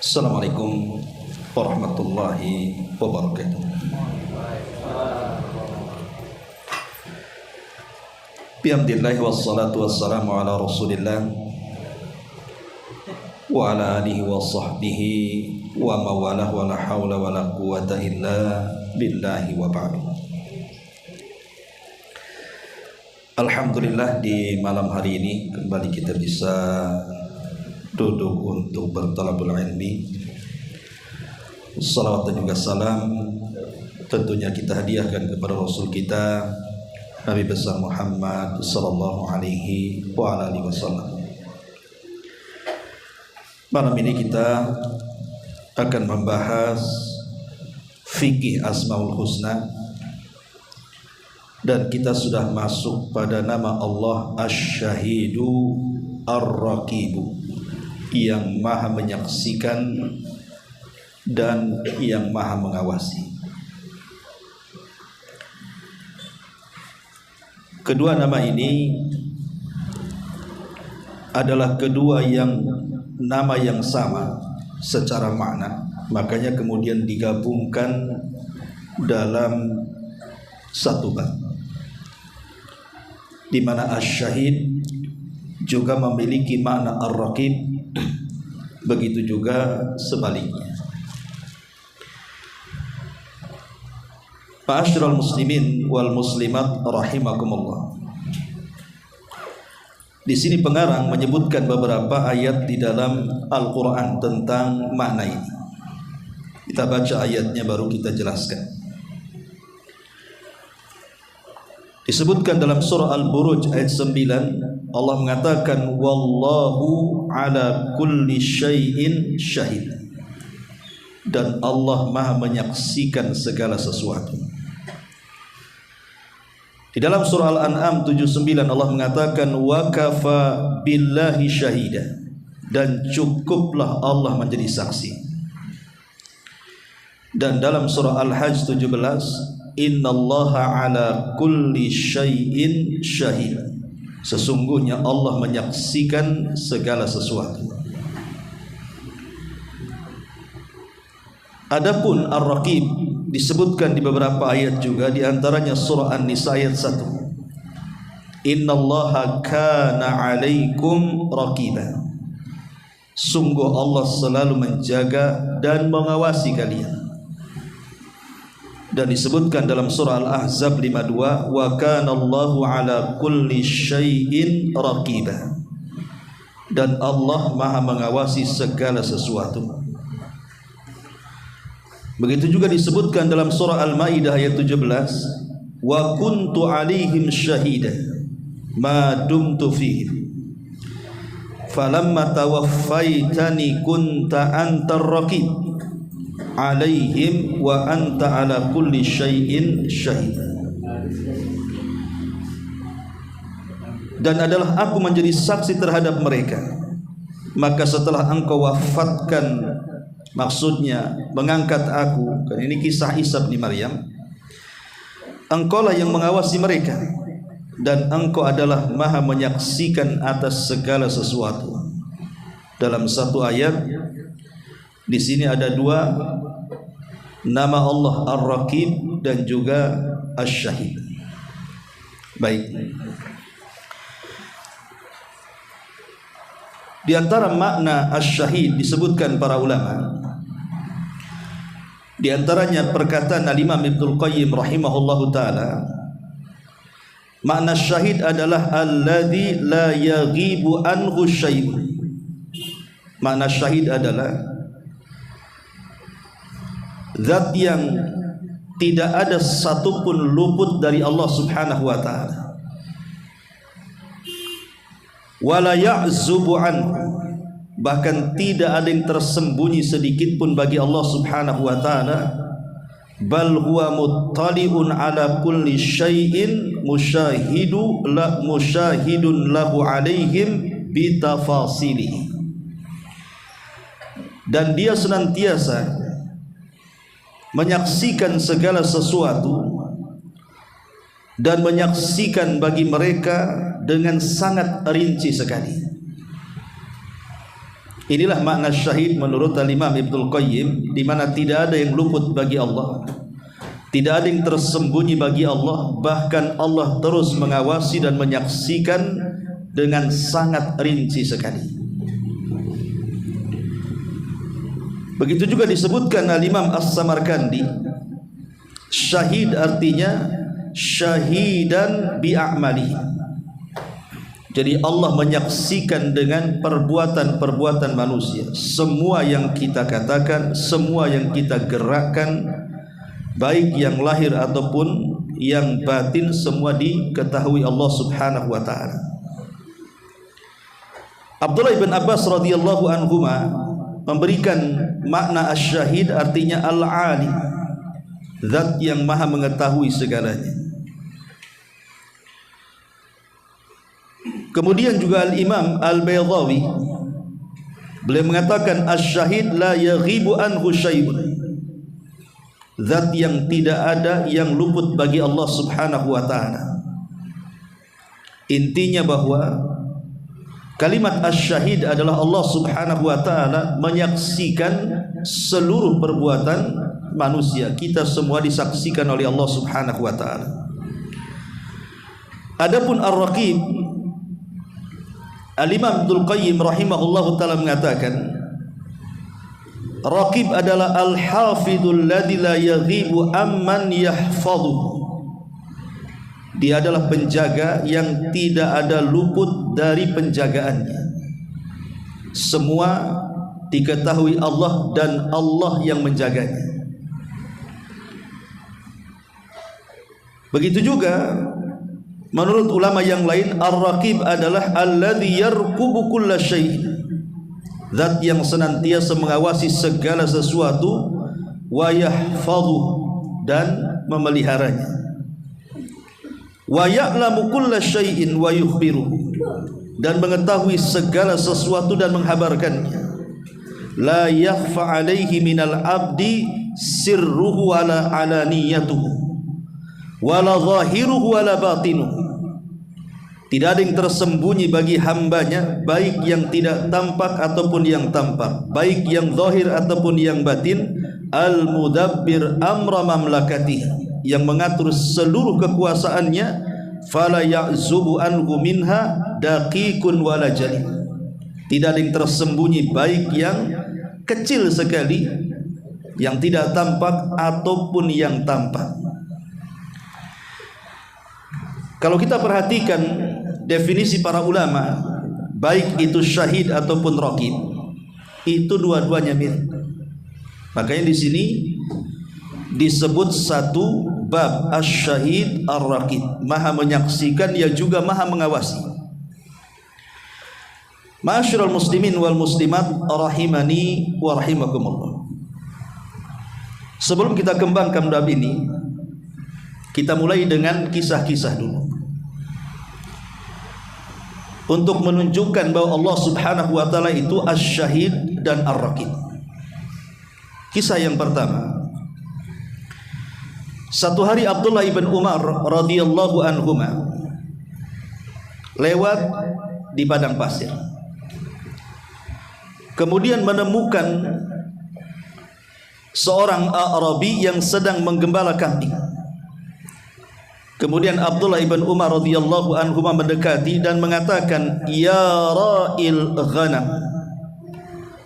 Assalamualaikum warahmatullahi wabarakatuh. Bihamdillahi wassalatu wassalamu ala rasulillah wa ala alihi wa sahbihi wa mawalah wa la hawla wa la quwata illa billahi wa ba'du. Alhamdulillah, di malam hari ini kembali kita bisa duduk untuk bertalabul ilmi. Salawat dan juga salam tentunya kita hadiahkan kepada Rasul kita Nabi besar Muhammad sallallahu alaihi wa alihi wasallam. Malam ini kita akan membahas fikih Asmaul Husna, dan kita sudah masuk pada nama Allah Asy-Syahidu Ar-Raqibu, yang maha menyaksikan dan yang maha mengawasi. Kedua nama ini adalah kedua nama yang sama secara makna, makanya kemudian digabungkan dalam satu bab, di mana Asy-Syahid juga memiliki makna Ar-Raqib, begitu juga sebaliknya. Ma'asyiral muslimin wal muslimat rahimakumullah. Di sini pengarang menyebutkan beberapa ayat di dalam Al-Qur'an tentang makna ini. Kita baca ayatnya baru kita jelaskan. Disebutkan dalam surah Al-Buruj ayat 9, Allah mengatakan wallahu ala kulli syai'in syahid, dan Allah maha menyaksikan segala sesuatu. Di dalam surah Al-An'am 79 Allah mengatakan wa kafa billahi syahida, dan cukuplah Allah menjadi saksi. Dan dalam surah Al-Hajj 17, innallaha ala kulli syai'in syahid, sesungguhnya Allah menyaksikan segala sesuatu. Adapun Ar-Raqib disebutkan di beberapa ayat juga, di antaranya surah An-Nisa ayat 1, innallaha kana 'alaikum raqiba, sungguh Allah selalu menjaga dan mengawasi kalian. Dan disebutkan dalam surah Al-Ahzab 52, wa kana Allahu ala kulli syai'in raqiba, dan Allah maha mengawasi segala sesuatu. Begitu juga disebutkan dalam surah Al-Maidah ayat 17, wa kuntu alaihim syahida ma dumtu fihim falamma tawaffaitani kunta antar raqib alaihim wa anta ala kulli syai'in syahid. Dan adalah aku menjadi saksi terhadap mereka, maka setelah engkau wafatkan, maksudnya mengangkat aku, kan ini kisah Isa bin Maryam, engkaulah yang mengawasi mereka, dan engkau adalah maha menyaksikan atas segala sesuatu. Dalam satu ayat di sini ada dua nama Allah, Ar-Raqib dan juga Asy-Syahid. Baik. Di antara makna Asy-Syahid disebutkan para ulama, di antaranya perkataan Al-Imam Ibnul Qayyim rahimahullahu taala, makna syahid adalah alladzi la yaghibu anhu syai'un. Makna syahid adalah zat yang tidak ada satupun luput dari Allah subhanahu wa ta'ala, wala ya'zubu anhu, bahkan tidak ada yang tersembunyi sedikit pun bagi Allah subhanahu wa ta'ala, bal huwa muttali'un ala kulli syai'in musyahidun lahu alaihim bitafasilihi, dan dia senantiasa menyaksikan segala sesuatu dan menyaksikan bagi mereka dengan sangat rinci sekali. Inilah makna syahid menurut Al-Imam Ibnul Qayyim, di mana tidak ada yang luput bagi Allah, tidak ada yang tersembunyi bagi Allah, bahkan Allah terus mengawasi dan menyaksikan dengan sangat rinci sekali. Begitu juga disebutkan Al-Imam As-Samarkandi, syahid artinya syahidan bi'a'malihi. Jadi Allah menyaksikan dengan perbuatan-perbuatan manusia. Semua yang kita katakan, semua yang kita gerakkan, baik yang lahir ataupun yang batin, semua diketahui Allah Subhanahu wa taala. Abdullah bin Abbas radhiyallahu anhuma memberikan makna asy-syahid artinya al-alim, zat yang maha mengetahui segalanya. Kemudian juga Al-Imam Al-Baydawi, beliau mengatakan asy-syahid la yaghibu anhu syai'un, zat yang tidak ada yang luput bagi Allah Subhanahu wa taala. Intinya bahwa kalimat asy-syahid adalah Allah Subhanahu wa taala menyaksikan seluruh perbuatan manusia. Kita semua disaksikan oleh Allah Subhanahu wa taala. Adapun Ar-Raqib, Al-Imam Ibnul Qayyim rahimahullahu taala mengatakan, Raqib adalah al-hafidul ladzi la yaghibu amman yahfazuhu. Dia adalah penjaga yang tidak ada luput dari penjagaannya. Semua diketahui Allah dan Allah yang menjaganya. Begitu juga menurut ulama yang lain, Ar-Raqib adalah alladzi yarqubu kulla syai', zat yang senantiasa mengawasi segala sesuatu, wa yahfazuh, dan memeliharanya, wa ya'lamu kulla syai'in wa yukhbiruh, dan mengetahui segala sesuatu dan menghabarkannya. La yakhfa alaihi minal abdi sirruhu wala alaniyatuhu wala zahiruhu wala batinuhu. Tidak ada yang tersembunyi bagi hambanya, baik yang tidak tampak ataupun yang tampak, baik yang zahir ataupun yang batin. Al-mudabbir amra mamlakatihi, yang mengatur seluruh kekuasaannya. Fala ya'zubu anhu minha daqiqun wala jali. Tidak ada yang tersembunyi, baik yang kecil sekali, yang tidak tampak ataupun yang tampak. Kalau kita perhatikan definisi para ulama, baik itu syahid ataupun raqib, itu dua-duanya mirip. Makanya di sini disebut satu bab asy-syahid ar-raqib, maha menyaksikan, ia juga maha mengawasi. Ma'asyiral muslimin wal muslimat rahimani wa rahimakumullah. Sebelum kita kembangkan bab ini, kita mulai dengan kisah-kisah dulu, untuk menunjukkan bahwa Allah Subhanahu wa taala itu asy-syahid dan ar-raqib. Kisah yang pertama, satu hari Abdullah ibn Umar radhiyallahu anhuma lewat di padang pasir, kemudian menemukan seorang Arabi yang sedang menggembala kambing. Kemudian Abdullah ibn Umar radhiyallahu anhu mendekati dan mengatakan, ya ra'il ghanam,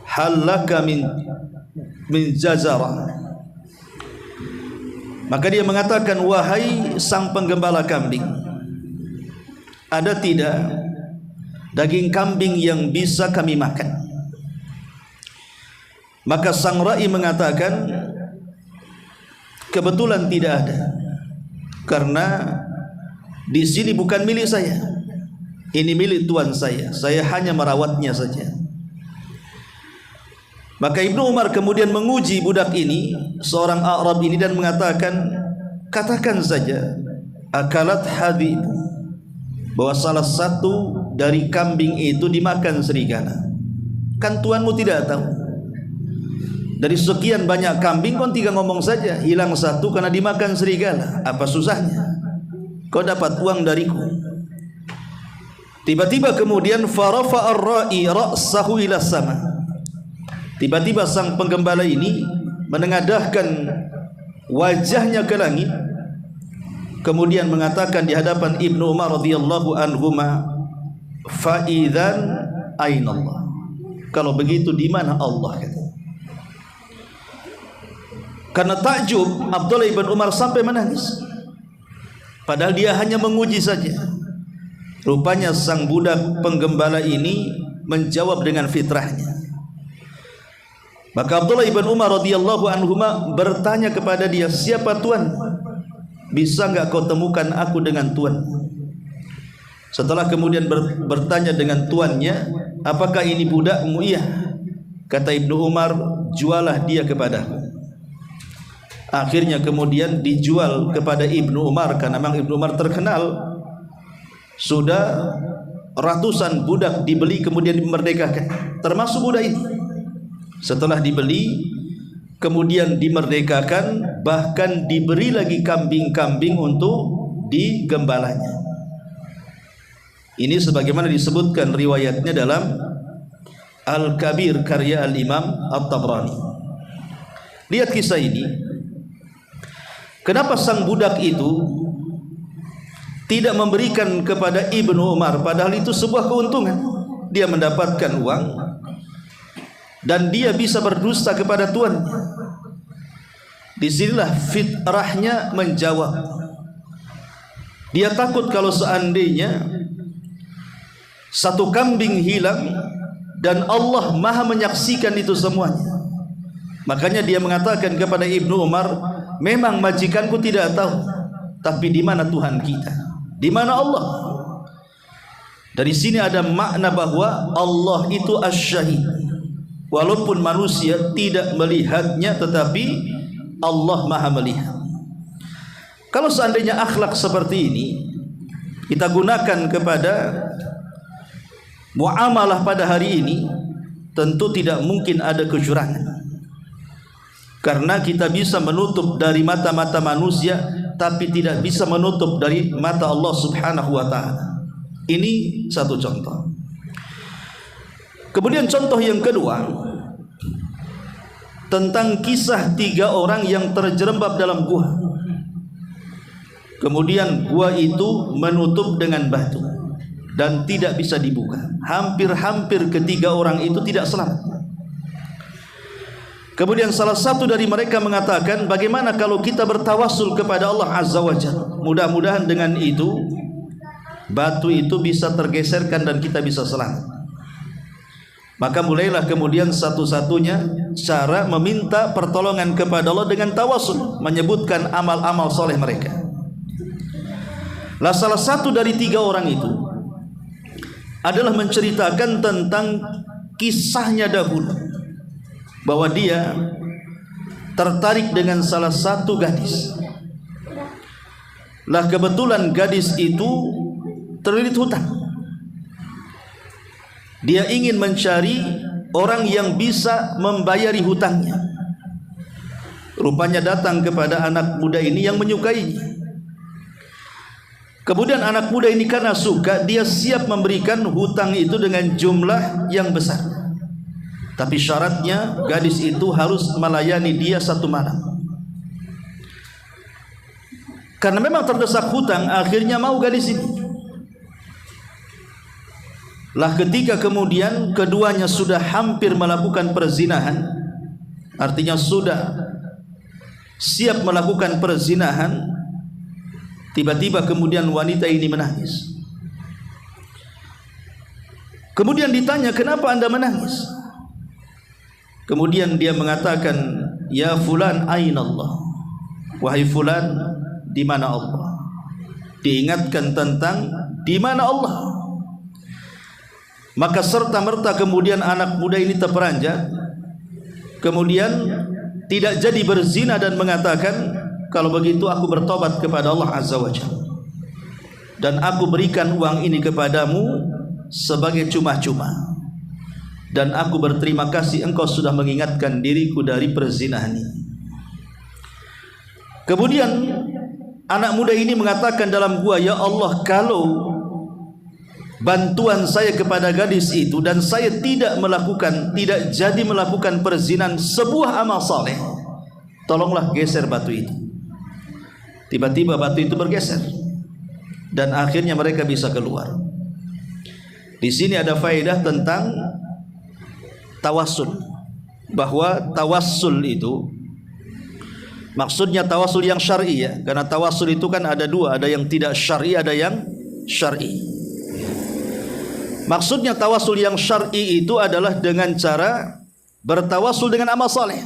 halaka min jazara. Maka dia mengatakan, wahai sang penggembala kambing, ada tidak daging kambing yang bisa kami makan? Maka sang ra'i mengatakan, kebetulan tidak ada, karena di sini bukan milik saya, ini milik tuan saya hanya merawatnya saja. Maka Ibnu Umar kemudian menguji budak ini, seorang Arab ini, dan mengatakan, katakan saja, akalat hadib, bahwa salah satu dari kambing itu dimakan serigala. Kan tuanmu tidak tahu? Dari sekian banyak kambing, kau tinggal ngomong saja hilang satu karena dimakan serigala. Apa susahnya? Kau dapat uang dariku. Tiba-tiba kemudian farafa ar-ra'i ra'sahu ila sama. Tiba-tiba sang penggembala ini menengadahkan wajahnya ke langit, kemudian mengatakan di hadapan Ibnu Umar radhiyallahu anhuma, fa idzan aina Allah? Kalau begitu di mana Allah? Kata. Karena takjub, Abdullah ibn Umar sampai menangis, padahal dia hanya menguji saja. Rupanya sang budak penggembala ini menjawab dengan fitrahnya. Maka Abdullah ibn Umar radhiyallahu anhuma bertanya kepada dia, siapa tuan? Bisa enggak kau temukan aku dengan tuan? Setelah kemudian bertanya dengan tuannya, apakah ini budakmu? Iya. Kata Ibnu Umar, jualah dia kepadaku. Akhirnya kemudian dijual kepada Ibnu Umar, karena memang Ibnu Umar terkenal sudah ratusan budak dibeli kemudian dimerdekakan, termasuk budak ini. Setelah dibeli kemudian dimerdekakan, bahkan diberi lagi kambing-kambing untuk digembalanya. Ini sebagaimana disebutkan riwayatnya dalam Al-Kabir karya Al-Imam At-Tabrani. Lihat kisah ini. Kenapa sang budak itu tidak memberikan kepada Ibnu Umar, padahal itu sebuah keuntungan. Dia mendapatkan uang dan dia bisa berdusta kepada tuannya. Disinilah fitrahnya menjawab. Dia takut kalau seandainya satu kambing hilang dan Allah maha menyaksikan itu semuanya. Makanya dia mengatakan kepada Ibnu Umar, memang majikanku tidak tahu, tapi di mana Tuhan kita? Di mana Allah? Dari sini ada makna bahwa Allah itu asy-syahid. Walaupun manusia tidak melihatnya, tetapi Allah maha melihat. Kalau seandainya akhlak seperti ini kita gunakan kepada muamalah pada hari ini, tentu tidak mungkin ada kecurangan. Karena kita bisa menutup dari mata-mata manusia, tapi tidak bisa menutup dari mata Allah Subhanahu wa ta'ala. Ini satu contoh. Kemudian contoh yang kedua, tentang kisah 3 orang yang terjerembab dalam gua. Kemudian gua itu menutup dengan batu dan tidak bisa dibuka. Hampir-hampir ketiga orang itu tidak selamat. Kemudian salah satu dari mereka mengatakan, bagaimana kalau kita bertawassul kepada Allah Azza wa Jalla? Mudah-mudahan dengan itu batu itu bisa tergeserkan dan kita bisa selamat. Maka mulailah kemudian satu-satunya cara meminta pertolongan kepada Allah dengan tawassul, menyebutkan amal-amal soleh mereka. Lah salah satu dari 3 orang itu adalah menceritakan tentang kisahnya dahulu, bahwa dia tertarik dengan salah satu gadis. Lah kebetulan gadis itu terlilit hutang. Dia ingin mencari orang yang bisa membayari hutangnya. Rupanya datang kepada anak muda ini yang menyukainya. Kemudian anak muda ini karena suka, dia siap memberikan hutang itu dengan jumlah yang besar. Tapi syaratnya gadis itu harus melayani dia 1 malam. Karena memang terdesak hutang, akhirnya mau gadis ini. Lah ketika kemudian keduanya sudah hampir melakukan perzinahan, artinya sudah siap melakukan perzinahan, tiba-tiba kemudian wanita ini menangis. Kemudian ditanya, kenapa anda menangis? Kemudian dia mengatakan, ya fulan aina Allah? Wahai fulan, di mana Allah? Diingatkan tentang di mana Allah. Maka serta-merta kemudian anak muda ini terperanjat. Kemudian tidak jadi berzina dan mengatakan, kalau begitu aku bertobat kepada Allah Azza wa Jalla, dan aku berikan uang ini kepadamu sebagai cuma-cuma, dan aku berterima kasih engkau sudah mengingatkan diriku dari perzinahan ini. Kemudian anak muda ini mengatakan dalam gua, ya Allah, kalau bantuan saya kepada gadis itu dan saya tidak jadi melakukan perzinahan, sebuah amal saleh, tolonglah geser batu itu. Tiba-tiba batu itu bergeser dan akhirnya mereka bisa keluar. Di sini ada faedah tentang tawassul, bahwa tawassul itu maksudnya tawassul yang syar'i ya, karena tawassul itu kan ada dua, ada yang tidak syar'i, ada yang syar'i. Maksudnya tawassul yang syar'i itu adalah dengan cara bertawassul dengan amal saleh.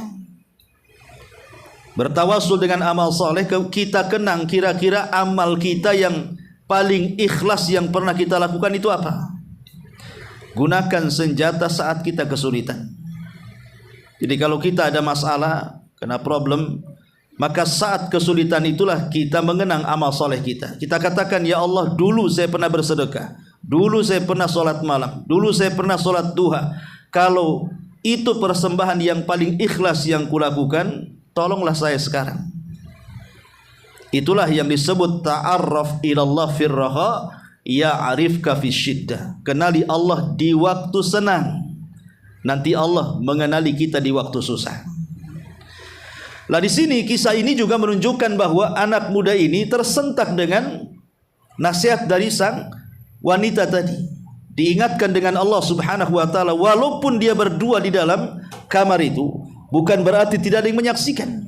Bertawassul dengan amal saleh, kita kenang kira-kira amal kita yang paling ikhlas yang pernah kita lakukan itu apa? Gunakan senjata saat kita kesulitan. Jadi kalau kita ada masalah, kena problem, maka saat kesulitan itulah kita mengenang amal soleh kita. Kita katakan, ya Allah, dulu saya pernah bersedekah, dulu saya pernah sholat malam, dulu saya pernah sholat duha. Kalau itu persembahan yang paling ikhlas yang kulakukan, tolonglah saya sekarang. Itulah yang disebut ta'arraf ilallah firraha ya'rifka fi syiddah. Kenali Allah di waktu senang, nanti Allah mengenali kita di waktu susah. Lah di sini kisah ini juga menunjukkan bahwa anak muda ini tersentak dengan nasihat dari sang wanita tadi. Diingatkan dengan Allah Subhanahu wa taala, walaupun dia berdua di dalam kamar itu, bukan berarti tidak ada yang menyaksikan.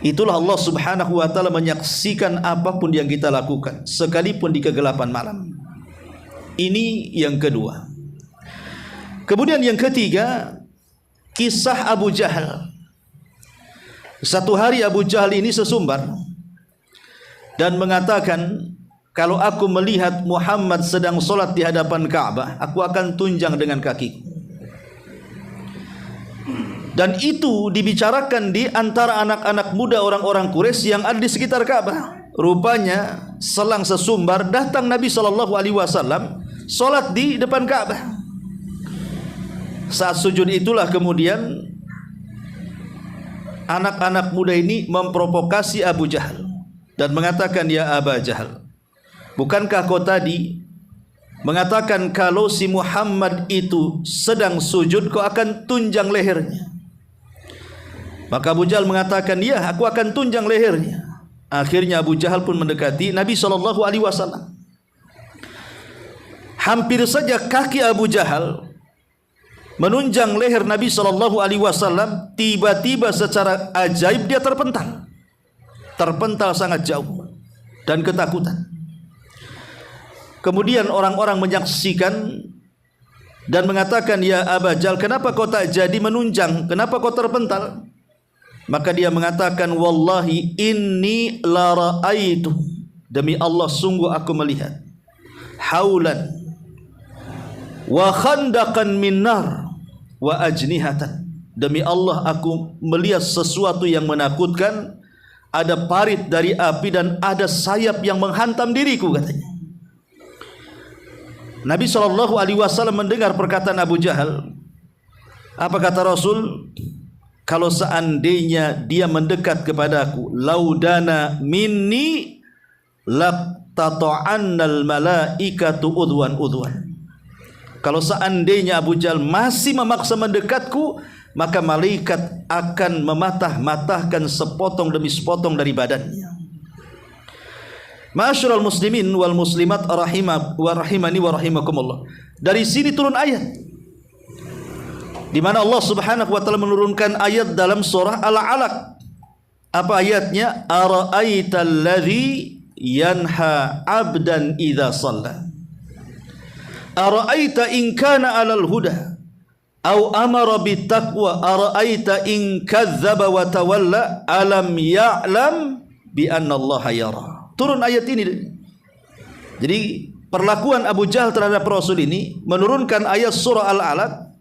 Itulah Allah Subhanahu wa taala menyaksikan apapun yang kita lakukan, sekalipun di kegelapan malam. Ini yang kedua. Kemudian yang ketiga, kisah Abu Jahal. Satu hari Abu Jahal ini sesumbar dan mengatakan, kalau aku melihat Muhammad sedang solat di hadapan Ka'bah, aku akan tunjang dengan kakiku. Dan itu dibicarakan di antara anak-anak muda orang-orang Quraisy yang ada di sekitar Ka'bah. Rupanya selang sesumbar datang Nabi SAW solat di depan Ka'bah. Saat sujud itulah kemudian anak-anak muda ini memprovokasi Abu Jahal dan mengatakan, ya Aba Jahal, bukankah kau tadi mengatakan kalau si Muhammad itu sedang sujud kau akan tunjang lehernya? Maka Abu Jahal mengatakan, ya, aku akan tunjang lehernya. Akhirnya Abu Jahal pun mendekati Nabi SAW. Hampir saja kaki Abu Jahal menunjang leher Nabi SAW, tiba-tiba secara ajaib dia terpental sangat jauh dan ketakutan. Kemudian orang-orang menyaksikan dan mengatakan, ya Aba Jahal, kenapa kau tak jadi menunjang, kenapa kau terpental? Maka dia mengatakan, wallahi inni la ra'aitu, demi Allah sungguh aku melihat, haulan wa khandaqan min nar wa ajnihatan, demi Allah aku melihat sesuatu yang menakutkan, ada parit dari api dan ada sayap yang menghantam diriku, katanya. Nabi SAW mendengar perkataan Abu Jahal. Apa kata Rasul? Kalau seandainya dia mendekat kepadaku, laudana minni laqtata'annal malaikatu udwan. Kalau seandainya Abu Jahal masih memaksa mendekatku, maka malaikat akan mematah-matahkan sepotong demi sepotong dari badannya. Ma'asyiral muslimin wal muslimat rahimani wa rahimakumullah. Dari sini turun ayat di mana Allah Subhanahu wa taala menurunkan ayat dalam surah Al-Alaq. Apa ayatnya? Ara'aital ladzi yanha 'abdan idza shalla. Ara'aita in kana 'alal huda aw amara bittaqwa ara'aita in kadzdzaba wa tawalla alam ya'lam bi anna Allah yara. Turun ayat ini. Jadi perlakuan Abu Jahal terhadap Rasul ini menurunkan ayat surah Al-Alaq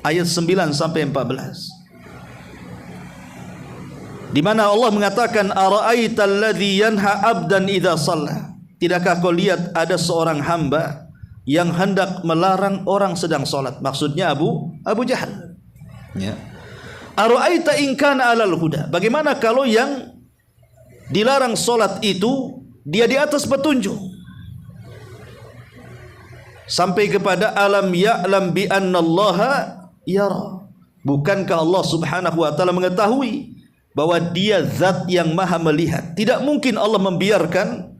ayat 9 sampai 14. Di mana Allah mengatakan, ara'aital ladzi yanha 'abdan idza shalla. Tidakkah kau lihat ada seorang hamba yang hendak melarang orang sedang salat? Maksudnya Abu Jahal. Ya. Ara'aita in kana 'alal huda. Bagaimana kalau yang dilarang salat itu dia di atas petunjuk? sampai kepada alam ya'lam bi annallaha yara. Bukankah Allah Subhanahu wa taala mengetahui bahwa Dia zat yang maha melihat? Tidak mungkin Allah membiarkan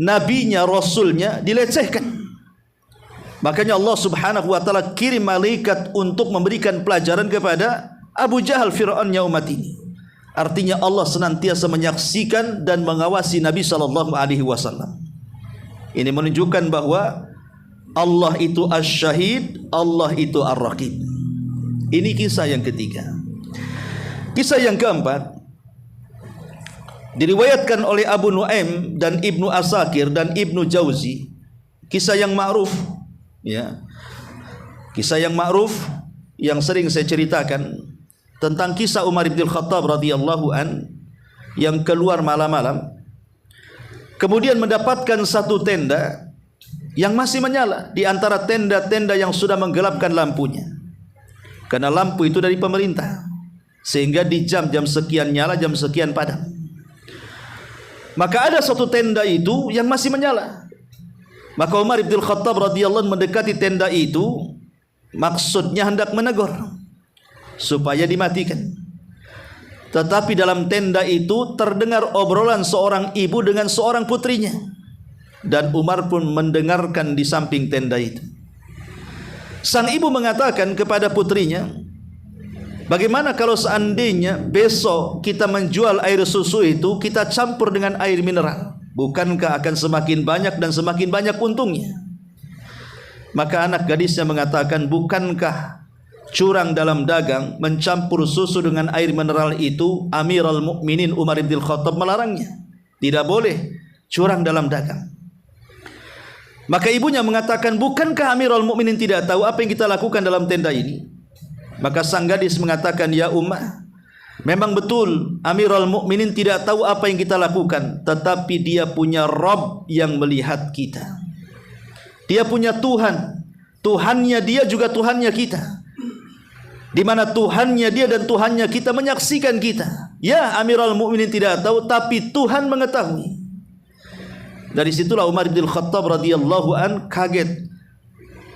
nabinya, rasulnya dilecehkan. Makanya Allah Subhanahu wa taala kirim malaikat untuk memberikan pelajaran kepada Abu Jahal, Fir'aunnya umat ini. Artinya Allah senantiasa menyaksikan dan mengawasi Nabi sallallahu alaihi wasallam. Ini menunjukkan bahwa Allah itu asy-syahid, Allah itu ar-raqib. Ini kisah yang ketiga. Kisah yang keempat diriwayatkan oleh Abu Nuaim dan Ibnu Asakir dan Ibnu Jauzi. Kisah yang ma'ruf, ya. Kisah yang ma'ruf yang sering saya ceritakan tentang kisah Umar bin Khattab radhiyallahu an yang keluar malam-malam, kemudian mendapatkan satu tenda yang masih menyala di antara tenda-tenda yang sudah menggelapkan lampunya. Karena lampu itu dari pemerintah, sehingga di jam sekian nyala, jam sekian padam. Maka ada satu tenda itu yang masih menyala. Maka Umar bin Khattab radhiyallahu anhu mendekati tenda itu, maksudnya hendak menegur supaya dimatikan. Tetapi dalam tenda itu terdengar obrolan seorang ibu dengan seorang putrinya, dan Umar pun mendengarkan di samping tenda itu. Sang ibu mengatakan kepada putrinya, bagaimana kalau seandainya besok kita menjual air susu itu, kita campur dengan air mineral? Bukankah akan semakin banyak dan semakin banyak untungnya? Maka anak gadisnya mengatakan, bukankah curang dalam dagang mencampur susu dengan air mineral itu Amirul Mukminin Umar bin Khattab melarangnya? Tidak boleh curang dalam dagang. Maka ibunya mengatakan, bukankah Amirul Mukminin tidak tahu apa yang kita lakukan dalam tenda ini? Maka sang gadis mengatakan, ya Ummah, memang betul Amirul Mukminin tidak tahu apa yang kita lakukan, tetapi dia punya Rabb yang melihat kita. Dia punya Tuhan, Tuhannya dia juga Tuhannya kita, di mana Tuhannya dia dan Tuhannya kita menyaksikan kita. Ya, Amirul Mukminin tidak tahu, tapi Tuhan mengetahui. Dari situlah Umar bin Khattab radhiyallahu an kaget.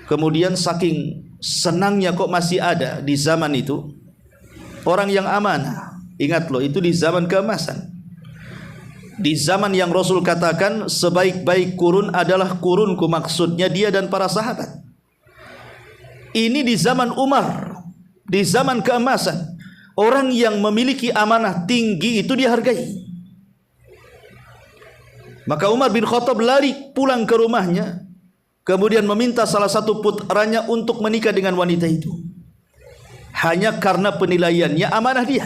Kemudian saking senangnya kok masih ada di zaman itu orang yang amanah. Ingat loh, itu di zaman keemasan, di zaman yang Rasul katakan sebaik-baik kurun adalah kurunku, maksudnya dia dan para sahabat. Ini di zaman Umar, di zaman keemasan, orang yang memiliki amanah tinggi itu dihargai. Maka Umar bin Khattab lari pulang ke rumahnya, kemudian meminta salah satu putranya untuk menikah dengan wanita itu, hanya karena penilaiannya amanah dia.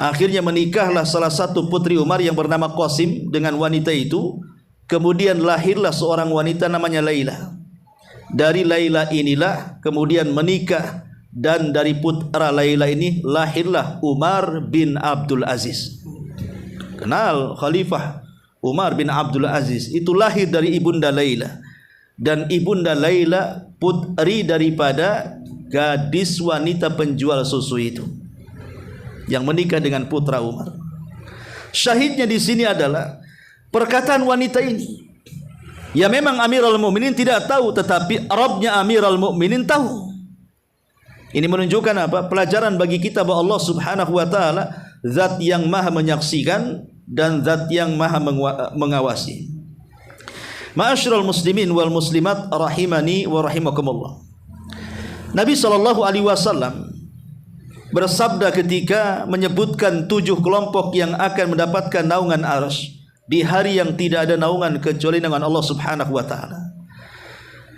Akhirnya menikahlah salah satu putri Umar yang bernama Qasim dengan wanita itu. Kemudian lahirlah seorang wanita namanya Laila. Dari Laila inilah kemudian menikah, dan dari putra Laila ini lahirlah Umar bin Abdul Aziz. Kenal Khalifah Umar bin Abdul Aziz itu lahir dari ibunda Laila, dan ibunda Laila putri daripada gadis wanita penjual susu itu yang menikah dengan putra Umar. Syahidnya di sini adalah perkataan wanita ini. Ya, memang Amirul Mukminin tidak tahu, tetapi Rabbnya Amirul Mukminin tahu. Ini menunjukkan apa? Pelajaran bagi kita bahwa Allah Subhanahu wa taala zat yang maha menyaksikan dan zat yang maha mengawasi. Ma'asyiral muslimin wal muslimat rahimani wa rahimakumullah. Nabi sallallahu alaihi wasallam bersabda ketika menyebutkan 7 kelompok yang akan mendapatkan naungan arsy di hari yang tidak ada naungan kecuali dengan Allah Subhanahu wa taala.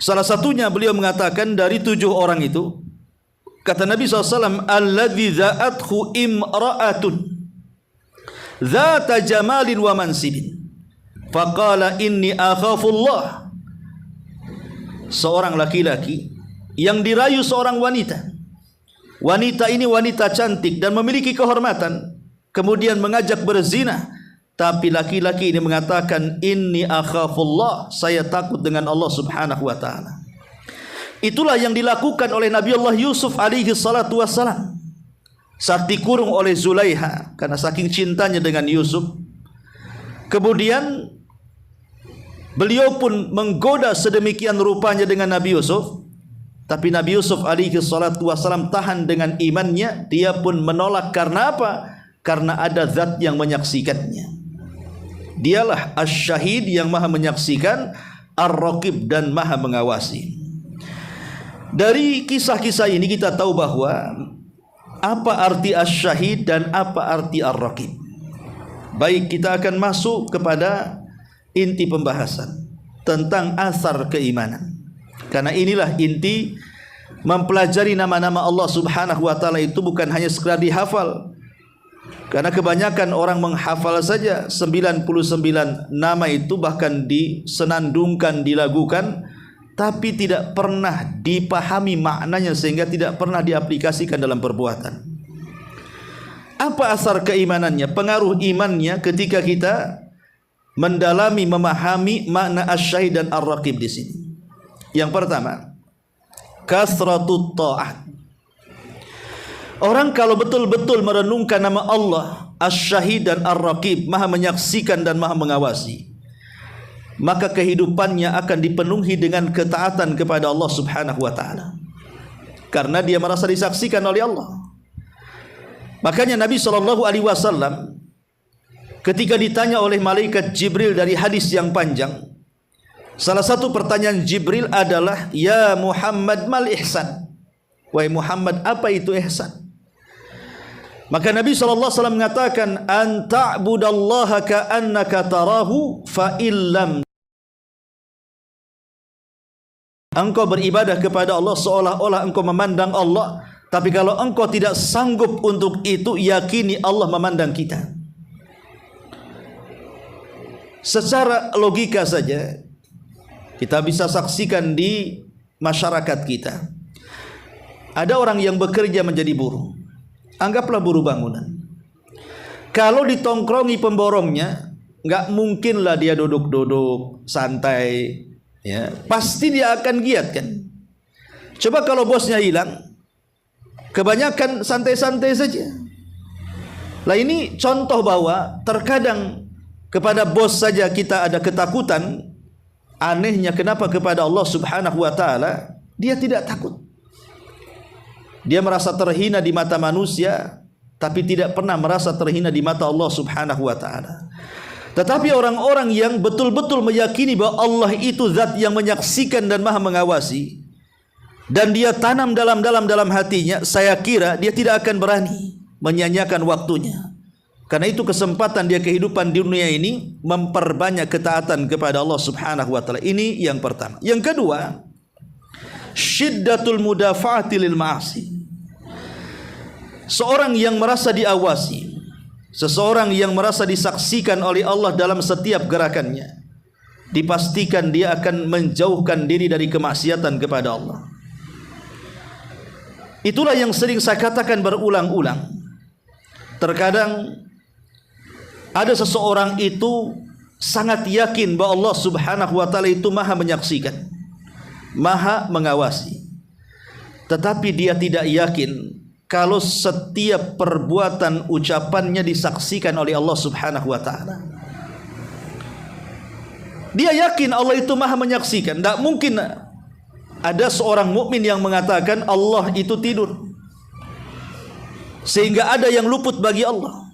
Salah satunya beliau mengatakan dari 7 orang itu, kata Nabi SAW, alladzi za'athu imra'atun zata jamalin wa mansibin faqala inni akhafullah. Seorang laki-laki yang dirayu seorang wanita. Wanita ini wanita cantik dan memiliki kehormatan, kemudian mengajak berzina, tapi laki-laki ini mengatakan inni akhafullah, saya takut dengan Allah Subhanahu wa taala. Itulah yang dilakukan oleh Nabi Allah Yusuf alaihi salatu wassalam saat dikurung oleh Zulaiha karena saking cintanya dengan Yusuf. Kemudian Beliau pun menggoda sedemikian rupanya dengan Nabi Yusuf, tapi Nabi Yusuf alaihi salatu wasalam tahan dengan imannya. Dia pun menolak karena apa? Karena ada zat yang menyaksikannya. Dialah Asy-Syahid yang maha menyaksikan, Ar-Raqib dan maha mengawasi. Dari kisah-kisah ini kita tahu bahwa apa arti Asy-Syahid dan apa arti Ar-Raqib. Baik, kita akan masuk kepada inti pembahasan tentang asar keimanan. Karena inilah inti mempelajari nama-nama Allah Subhanahu wa taala itu bukan hanya sekedar dihafal. Karena kebanyakan orang menghafal saja 99 nama itu, bahkan disenandungkan, dilagukan, tapi tidak pernah dipahami maknanya sehingga tidak pernah diaplikasikan dalam perbuatan. Apa asar keimanannya, pengaruh imannya ketika kita mendalami, memahami makna Asy-Syahid dan Ar-Raqib di sini? Yang pertama, kasratut ta'at. Orang kalau betul-betul merenungkan nama Allah Asy-Syahid dan Ar-Raqib, maha menyaksikan dan maha mengawasi, maka kehidupannya akan dipenuhi dengan ketaatan kepada Allah Subhanahu wa taala, karena dia merasa disaksikan oleh Allah. Makanya Nabi SAW ketika ditanya oleh malaikat Jibril dari hadis yang panjang, salah satu pertanyaan Jibril adalah, "Ya Muhammad, mal ihsan?" Wahai Muhammad, apa itu ihsan? Maka Nabi SAW mengatakan, "An ta'budallaha ka'annaka tarahu fa illam." Engkau beribadah kepada Allah seolah-olah engkau memandang Allah, tapi kalau engkau tidak sanggup untuk itu, yakini Allah memandang kita. Secara logika saja kita bisa saksikan di masyarakat kita. Ada orang yang bekerja menjadi buruh. Anggaplah buruh bangunan. Kalau ditongkrongi pemborongnya, nggak mungkinlah dia duduk-duduk santai, ya. Pasti dia akan giat kan. Coba kalau bosnya hilang, kebanyakan santai-santai saja. Lah ini contoh bahwa terkadang kepada bos saja kita ada ketakutan. Anehnya kenapa kepada Allah Subhanahu wa taala dia tidak takut. Dia merasa terhina di mata manusia, tapi tidak pernah merasa terhina di mata Allah Subhanahu wa taala. Tetapi orang-orang yang betul-betul meyakini bahwa Allah itu zat yang menyaksikan dan maha mengawasi, dan dia tanam dalam hatinya, saya kira dia tidak akan berani menyanyiakan waktunya. Karena itu kesempatan dia kehidupan di dunia ini memperbanyak ketaatan kepada Allah Subhanahu wa taala. Ini yang pertama. Yang kedua, syiddatul mudafa'ati lil ma'asi. Seorang yang merasa diawasi, seseorang yang merasa disaksikan oleh Allah dalam setiap gerakannya, dipastikan dia akan menjauhkan diri dari kemaksiatan kepada Allah. Itulah yang sering saya katakan berulang-ulang. Terkadang ada seseorang itu sangat yakin bahwa Allah Subhanahu wa taala itu maha menyaksikan, maha mengawasi, tetapi dia tidak yakin kalau setiap perbuatan ucapannya disaksikan oleh Allah Subhanahu wa taala. Dia yakin Allah itu maha menyaksikan. Tidak mungkin ada seorang mukmin yang mengatakan Allah itu tidur sehingga ada yang luput bagi Allah.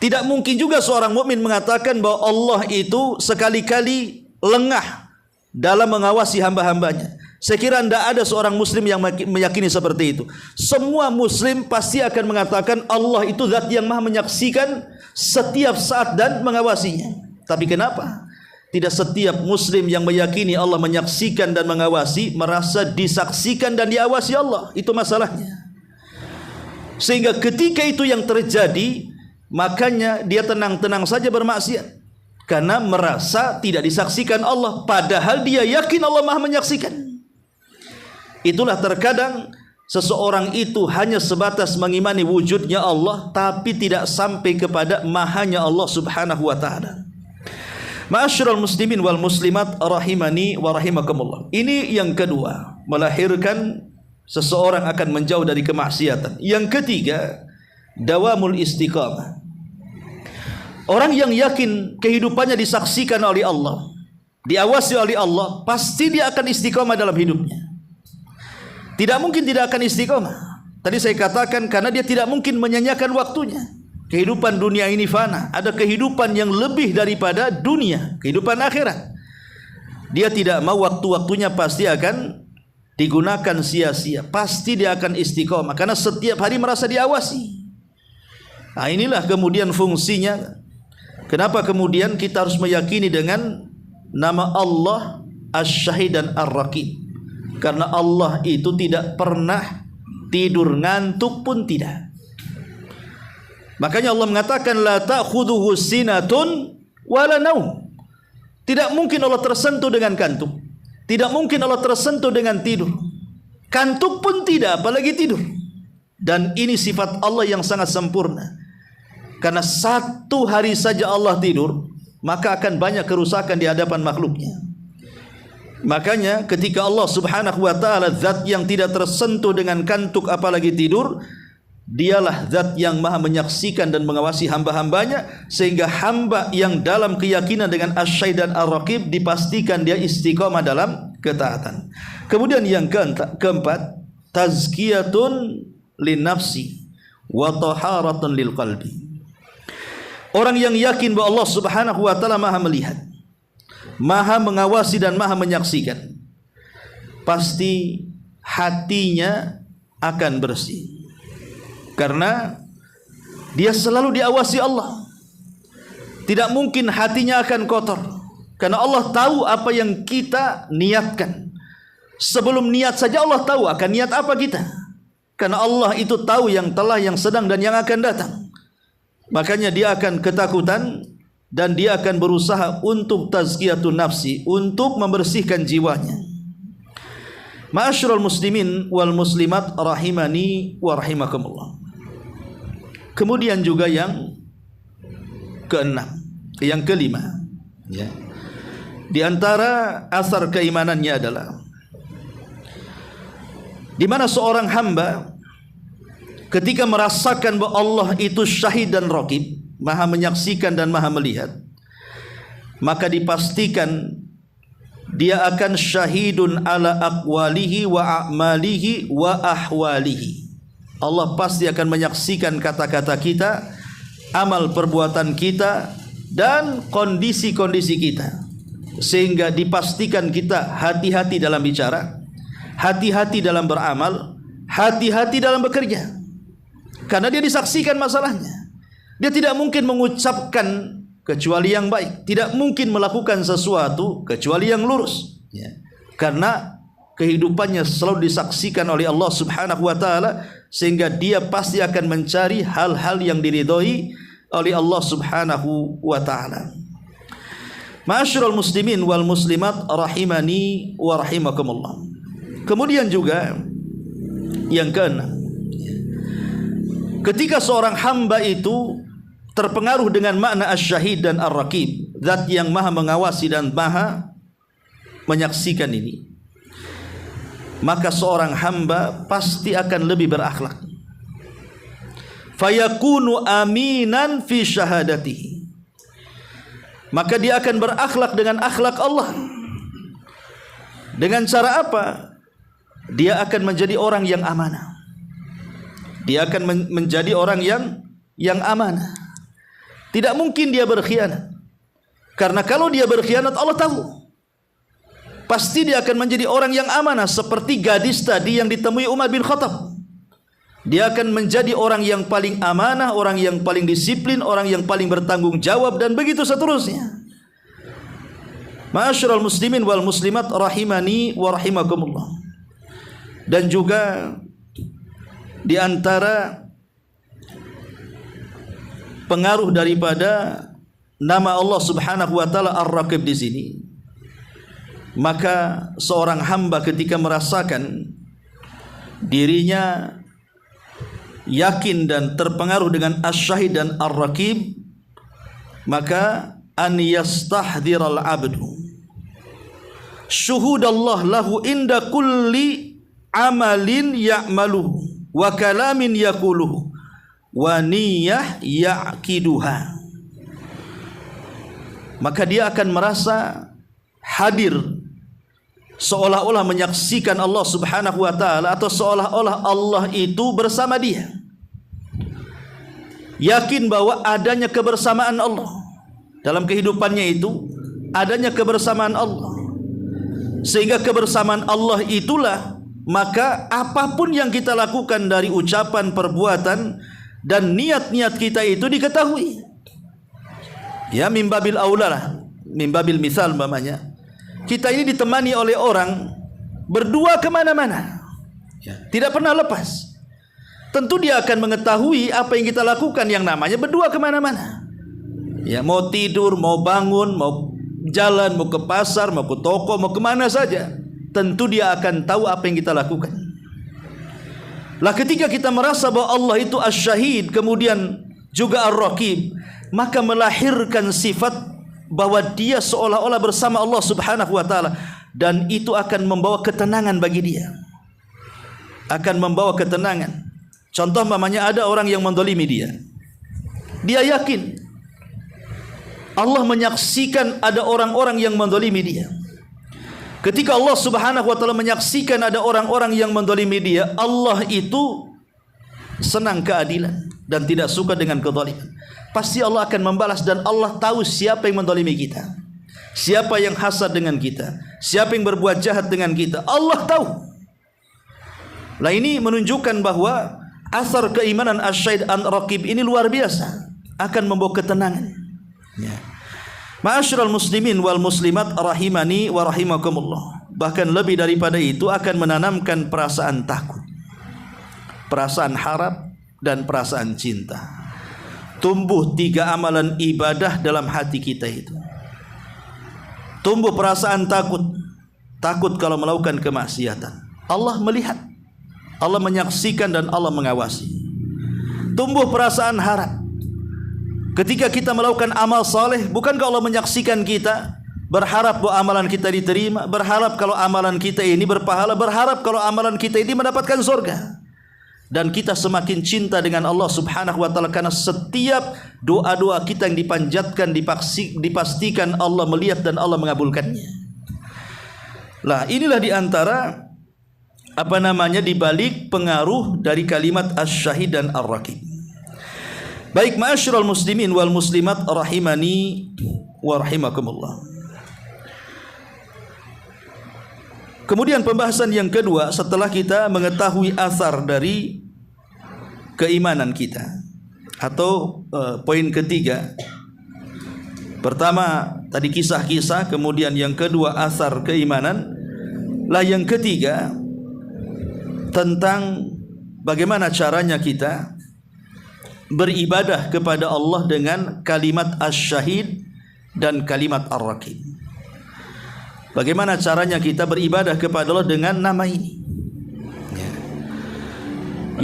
Tidak mungkin juga seorang mukmin mengatakan bahwa Allah itu sekali-kali lengah dalam mengawasi hamba-hambanya. Saya kira tidak ada seorang muslim yang meyakini seperti itu. Semua muslim pasti akan mengatakan Allah itu zat yang maha menyaksikan setiap saat dan mengawasinya. Tapi kenapa tidak setiap muslim yang meyakini Allah menyaksikan dan mengawasi merasa disaksikan dan diawasi Allah? Itu masalahnya. Sehingga ketika itu yang terjadi, makanya dia tenang-tenang saja bermaksiat karena merasa tidak disaksikan Allah, padahal dia yakin Allah maha menyaksikan. Itulah terkadang seseorang itu hanya sebatas mengimani wujudnya Allah, tapi tidak sampai kepada mahanya Allah Subhanahu wa taala. Ma'asyiral muslimin wal muslimat rahimani wa rahimakumullah. Ini yang kedua, melahirkan seseorang akan menjauh dari kemaksiatan. Yang ketiga, dawamul istiqamah. Orang yang yakin kehidupannya disaksikan oleh Allah diawasi oleh Allah, pasti dia akan istiqomah dalam hidupnya. Tidak mungkin tidak akan istiqomah. Tadi saya katakan karena dia tidak mungkin menyanyiakan waktunya. Kehidupan dunia ini fana, ada kehidupan yang lebih daripada dunia, kehidupan akhirat. Dia tidak mau waktu-waktunya pasti akan digunakan sia-sia. Pasti dia akan istiqomah karena setiap hari merasa diawasi. Nah, inilah kemudian fungsinya. Kenapa kemudian kita harus meyakini dengan nama Allah Asy-Syahid dan Ar-Raqib? Karena Allah itu tidak pernah tidur, ngantuk pun tidak. Makanya Allah mengatakan la ta'khudhuhu sinatun wala naum. Tidak mungkin Allah tersentuh dengan kantuk. Tidak mungkin Allah tersentuh dengan tidur. Kantuk pun tidak, apalagi tidur. Dan ini sifat Allah yang sangat sempurna. Karena satu hari saja Allah tidur, maka akan banyak kerusakan di hadapan makhluknya. Makanya ketika Allah subhanahu wa ta'ala zat yang tidak tersentuh dengan kantuk apalagi tidur, dialah zat yang maha menyaksikan dan mengawasi hamba-hambanya, sehingga hamba yang dalam keyakinan dengan Asy-Syahid dan Ar-Raqib dipastikan dia istiqamah dalam ketaatan. Kemudian yang keempat, tazkiyatun linnafsi wa taharatun lilqalbi. Orang yang yakin bahwa Allah subhanahu wa ta'ala maha melihat, maha mengawasi dan maha menyaksikan, pasti hatinya akan bersih. Karena dia selalu diawasi Allah. Tidak mungkin hatinya akan kotor. Karena Allah tahu apa yang kita niatkan. Sebelum niat saja Allah tahu akan niat apa kita. Karena Allah itu tahu yang telah, yang sedang dan yang akan datang. Makanya dia akan ketakutan dan dia akan berusaha untuk tazkiyatun nafsi, untuk membersihkan jiwanya. Ma'asyiral muslimin wal muslimat rahimani wa rahimakumullah. Kemudian juga yang kelima, ya. Di antara asar keimanannya adalah di mana seorang hamba ketika merasakan bahwa Allah itu syahid dan raqib, maha menyaksikan dan maha melihat, maka dipastikan dia akan syahidun ala aqwalihi wa a'malihi wa ahwalihi. Allah pasti akan menyaksikan kata-kata kita, amal perbuatan kita, dan kondisi-kondisi kita. Sehingga dipastikan kita hati-hati dalam bicara, hati-hati dalam beramal, hati-hati dalam bekerja. Karena dia disaksikan masalahnya. Dia tidak mungkin mengucapkan kecuali yang baik, tidak mungkin melakukan sesuatu kecuali yang lurus, ya. Karena kehidupannya selalu disaksikan oleh Allah subhanahu wa ta'ala, sehingga dia pasti akan mencari hal-hal yang diridhoi oleh Allah subhanahu wa ta'ala. Ma'asyiral muslimin wal muslimat rahimani wa rahimakumullah. Kemudian juga yang keenam, ketika seorang hamba itu terpengaruh dengan makna Asy-Syahid dan Ar-Raqib, zat yang maha mengawasi dan maha menyaksikan ini, maka seorang hamba pasti akan lebih berakhlak. Fayakunu aminan fi syahadatihi. Maka dia akan berakhlak dengan akhlak Allah. Dengan cara apa? Dia akan menjadi orang yang amanah. Dia akan menjadi orang yang amanah. Tidak mungkin dia berkhianat. Karena kalau dia berkhianat, Allah tahu. Pasti dia akan menjadi orang yang amanah, seperti gadis tadi yang ditemui Umar bin Khattab. Dia akan menjadi orang yang paling amanah, orang yang paling disiplin, orang yang paling bertanggung jawab, dan begitu seterusnya. Ma'asyiral muslimin wal muslimat rahimani wa rahimakumullah. Dan juga di antara pengaruh daripada nama Allah subhanahu wa ta'ala Ar-Raqib di sini, maka seorang hamba ketika merasakan dirinya yakin dan terpengaruh dengan Asy-Syahid dan Ar-Raqib, maka an yastahdhiral abdu syuhudallah lahu inda kulli amalin ya'maluhu wa kalamin yaquluhu wa niyyah ya'qiduha. Maka dia akan merasa hadir seolah-olah menyaksikan Allah Subhanahu wa taala, atau seolah-olah Allah itu bersama dia. Yakin bahwa adanya kebersamaan Allah dalam kehidupannya, itu adanya kebersamaan Allah, sehingga kebersamaan Allah itulah maka apapun yang kita lakukan dari ucapan, perbuatan dan niat-niat kita itu diketahui. Ya, mimbabil aulalah, mimbabil misal umpamanya kita ini ditemani oleh orang berdua kemana-mana, tidak pernah lepas. Tentu dia akan mengetahui apa yang kita lakukan yang namanya berdua kemana-mana. Ya, mau tidur, mau bangun, mau jalan, mau ke pasar, mau ke toko, mau kemana saja, tentu dia akan tahu apa yang kita lakukan. Lah ketika kita merasa bahwa Allah itu Asy-Syahid, kemudian juga Ar-Raqib, maka melahirkan sifat bahwa dia seolah-olah bersama Allah Subhanahu wa taala, dan itu akan membawa ketenangan bagi dia. Akan membawa ketenangan. Contoh umpamanya ada orang yang mendolimi dia. Dia yakin Allah menyaksikan ada orang-orang yang mendolimi dia. Ketika Allah Subhanahu wa taala menyaksikan ada orang-orang yang mendolimi dia, Allah itu senang keadilan dan tidak suka dengan kezaliman. Pasti Allah akan membalas, dan Allah tahu siapa yang mendolimi kita, siapa yang hasad dengan kita, siapa yang berbuat jahat dengan kita. Allah tahu. Nah, ini menunjukkan bahwa asar keimanan Asy-Syahid Ar-Raqib ini luar biasa, akan membawa ketenangan. Ya. Ma'asyiral muslimin wal muslimat rahimani wa rahimakumullah. Bahkan lebih daripada itu, akan menanamkan perasaan takut, perasaan harap, dan perasaan cinta. Tumbuh 3 amalan ibadah dalam hati kita itu. Tumbuh perasaan takut, takut kalau melakukan kemaksiatan. Allah melihat, Allah menyaksikan, dan Allah mengawasi. Tumbuh perasaan harap. Ketika kita melakukan amal saleh, bukankah Allah menyaksikan kita? Berharap bahwa amalan kita diterima, berharap kalau amalan kita ini berpahala, berharap kalau amalan kita ini mendapatkan surga. Dan kita semakin cinta dengan Allah Subhanahu wa taala karena setiap doa-doa kita yang dipanjatkan, dipastikan Allah melihat dan Allah mengabulkannya. Lah, inilah diantara dibalik pengaruh dari kalimat Asy-Syahid dan Ar-Raqib. Baik, ma'asyiral muslimin wal muslimat rahimani wa rahimakumullah. Kemudian pembahasan yang kedua, setelah kita mengetahui asar dari keimanan kita, atau poin ketiga. Pertama tadi kisah-kisah, kemudian yang kedua asar keimanan. Lah yang ketiga tentang bagaimana caranya kita beribadah kepada Allah dengan kalimat Asy-Syahid dan kalimat Ar-Raqib. Bagaimana caranya kita beribadah kepada Allah dengan nama ini? Ya.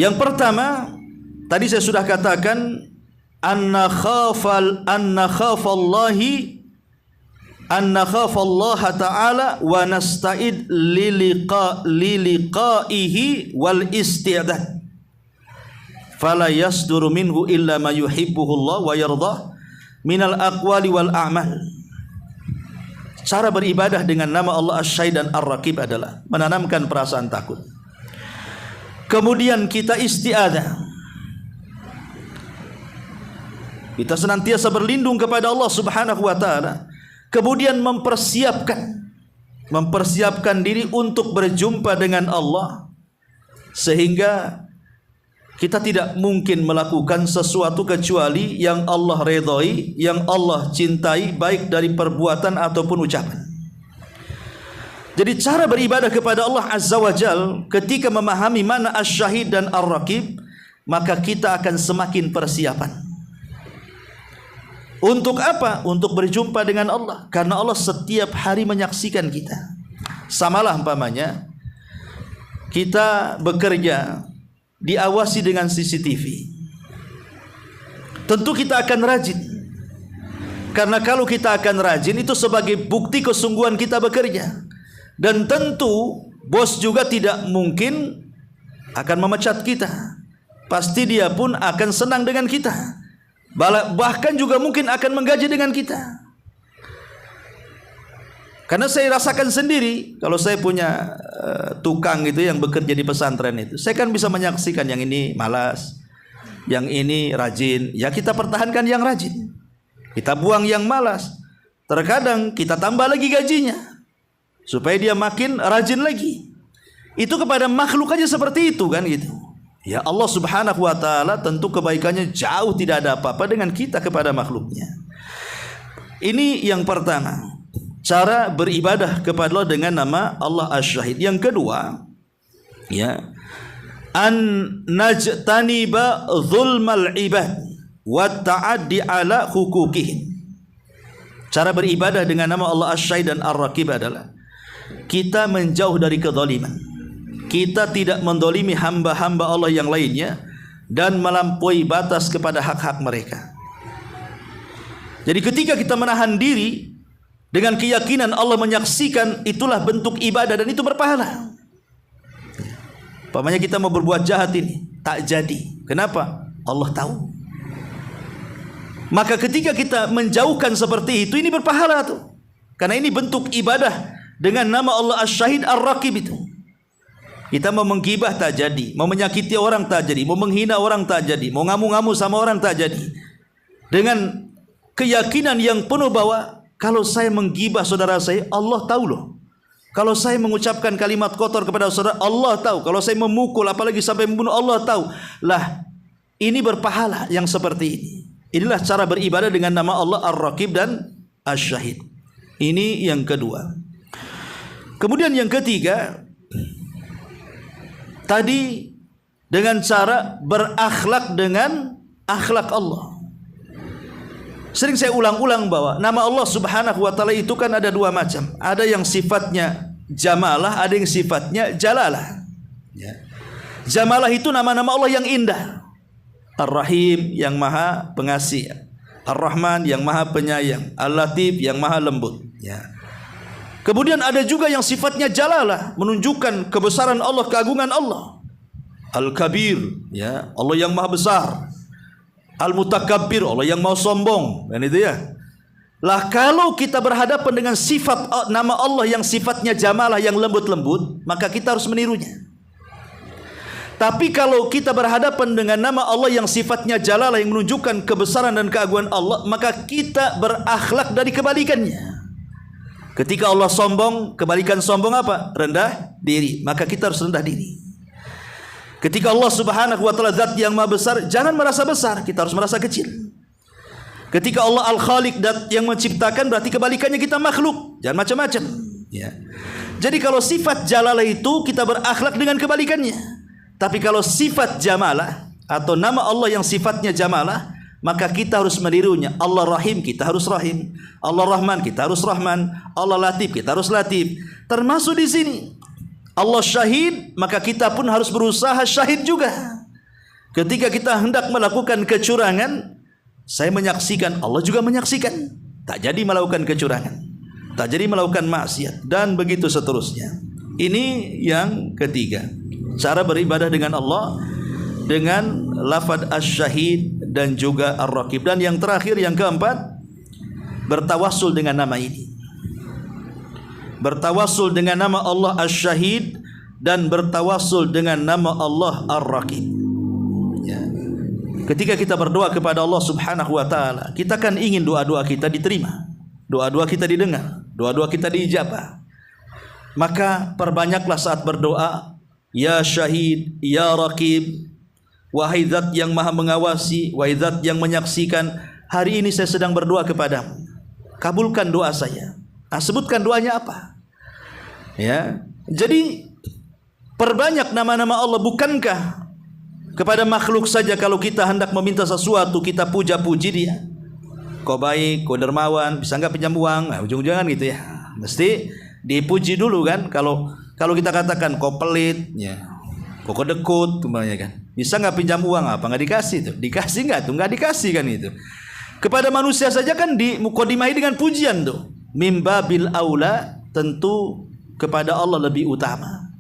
Yang pertama, tadi saya sudah katakan, anna khafallaha ta'ala wa nasta'id liliqaihi wal isti'dad. Fala yasduru minhu illa ma yuhibbuhullah wa yardah minal aqwali wal a'mal. Cara beribadah dengan nama Allah Asy-Syahid dan Ar-Raqib adalah menanamkan perasaan takut. Kemudian kita isti'adzah. Kita senantiasa berlindung kepada Allah Subhanahu wa taala. Kemudian mempersiapkan diri untuk berjumpa dengan Allah, sehingga kita tidak mungkin melakukan sesuatu kecuali yang Allah redhai, yang Allah cintai, baik dari perbuatan ataupun ucapan. Jadi cara beribadah kepada Allah Azza wa Jal, ketika memahami mana Asy-Syahid dan Ar-Raqib, maka kita akan semakin persiapan. Untuk apa? Untuk berjumpa dengan Allah. Karena Allah setiap hari menyaksikan kita. Samalah umpamanya kita bekerja, diawasi dengan CCTV. Tentu kita akan rajin. Karena kalau kita akan rajin, itu sebagai bukti kesungguhan kita bekerja. Dan tentu bos juga tidak mungkin akan memecat kita. Pasti dia pun akan senang dengan kita. Bahkan juga mungkin akan menggaji dengan kita. Karena saya rasakan sendiri, kalau saya punya tukang itu yang bekerja di pesantren itu, saya kan bisa menyaksikan yang ini malas, yang ini rajin. Ya kita pertahankan yang rajin, kita buang yang malas. Terkadang kita tambah lagi gajinya supaya dia makin rajin lagi. Itu kepada makhluk aja seperti itu kan gitu. Ya Allah Subhanahu wa taala tentu kebaikannya jauh tidak ada apa-apa dengan kita kepada makhluknya. Ini yang pertama, cara beribadah kepada Allah dengan nama Allah Asy-Syahid. Yang kedua, ya, an najtaniba zulmal ibad wa ta'addi ala hukukihim. Cara beribadah dengan nama Allah Asy-Syahid dan Ar-Raqib adalah kita menjauh dari kezaliman. Kita tidak mendolimi hamba-hamba Allah yang lainnya dan melampaui batas kepada hak-hak mereka. Jadi ketika kita menahan diri dengan keyakinan Allah menyaksikan, itulah bentuk ibadah dan itu berpahala. Umpamanya kita mau berbuat jahat ini, tak jadi. Kenapa? Allah tahu. Maka ketika kita menjauhkan seperti itu, ini berpahala tuh. Karena ini bentuk ibadah dengan nama Allah Asy-Syahid Ar-Raqib itu. Kita mau menggibah tak jadi, mau menyakiti orang tak jadi, mau menghina orang tak jadi, mau ngamu-ngamu sama orang tak jadi. Dengan keyakinan yang penuh bahwa kalau saya menggibah saudara saya, Allah tahu loh. Kalau saya mengucapkan kalimat kotor kepada saudara, Allah tahu. Kalau saya memukul apalagi sampai membunuh, Allah tahu. Lah, ini berpahala yang seperti ini. Inilah cara beribadah dengan nama Allah Ar-Raqib dan Asy-Syahid. Ini yang kedua. Kemudian yang ketiga, tadi dengan cara berakhlak dengan akhlak Allah. Sering saya ulang-ulang bahwa nama Allah Subhanahu wa taala itu kan ada dua macam. Ada yang sifatnya jamalah, ada yang sifatnya jalalah. Ya. Jamalah itu nama-nama Allah yang indah. Ar-Rahim yang maha pengasih, Ar-Rahman yang maha penyayang, Al-Latif yang maha lembut. Ya. Kemudian ada juga yang sifatnya jalalah, menunjukkan kebesaran Allah, keagungan Allah. Al-Kabir, ya, Allah yang maha besar. Al-Mutakabbir, Allah yang mau sombong, kan itu ya. Lah kalau kita berhadapan dengan sifat nama Allah yang sifatnya jamalah, yang lembut-lembut, maka kita harus menirunya. Tapi kalau kita berhadapan dengan nama Allah yang sifatnya jalalah, yang menunjukkan kebesaran dan keagungan Allah, maka kita berakhlak dari kebalikannya. Ketika Allah sombong, kebalikan sombong apa? Rendah diri. Maka kita harus rendah diri. Ketika Allah Subhanahu wa taala zat yang maha besar, jangan merasa besar, kita harus merasa kecil. Ketika Allah Al-Khaliq, zat yang menciptakan, berarti kebalikannya kita makhluk, jangan macam-macam. Ya. Jadi kalau sifat jalalah itu kita berakhlak dengan kebalikannya. Tapi kalau sifat jamalah atau nama Allah yang sifatnya jamalah, maka kita harus menirunya. Allah Rahim, kita harus Rahim. Allah Rahman, kita harus Rahman. Allah Latif, kita harus Latif. Termasuk di sini Allah Syahid, maka kita pun harus berusaha syahid juga. Ketika kita hendak melakukan kecurangan, saya menyaksikan, Allah juga menyaksikan. Tak jadi melakukan kecurangan, tak jadi melakukan maksiat, dan begitu seterusnya. Ini yang ketiga, cara beribadah dengan Allah dengan lafaz Asy-Syahid dan juga Ar-Raqib. Dan yang terakhir, yang keempat, bertawassul dengan nama ini. Bertawassul dengan nama Allah Asy-Syahid dan bertawassul dengan nama Allah Ar-Raqib. Ya. Ketika kita berdoa kepada Allah Subhanahu wa taala, kita kan ingin doa-doa kita diterima, doa-doa kita didengar, doa-doa kita diijabah. Maka perbanyaklah saat berdoa, ya Syahid, ya Raqib, wahai zat yang maha mengawasi, wahai zat yang menyaksikan, hari ini saya sedang berdoa kepadamu, kabulkan doa saya. Sebutkan doanya apa? Ya, jadi perbanyak nama-nama Allah. Bukankah kepada makhluk saja kalau kita hendak meminta sesuatu kita puja-puji dia? Kau baik, kau dermawan, bisa nggak pinjam uang? Nah, ujung-ujungan gitu ya. Mesti dipuji dulu kan. Kalau kita katakan kau pelit, ya, kau kedekut, umpamanya kan. Bisa nggak pinjam uang? Apa nggak dikasih tuh? Dikasih nggak tuh? Nggak dikasih kan itu. Kepada manusia saja kan dimukodimahi dengan pujian tuh. Mimbabil aula, tentu kepada Allah lebih utama.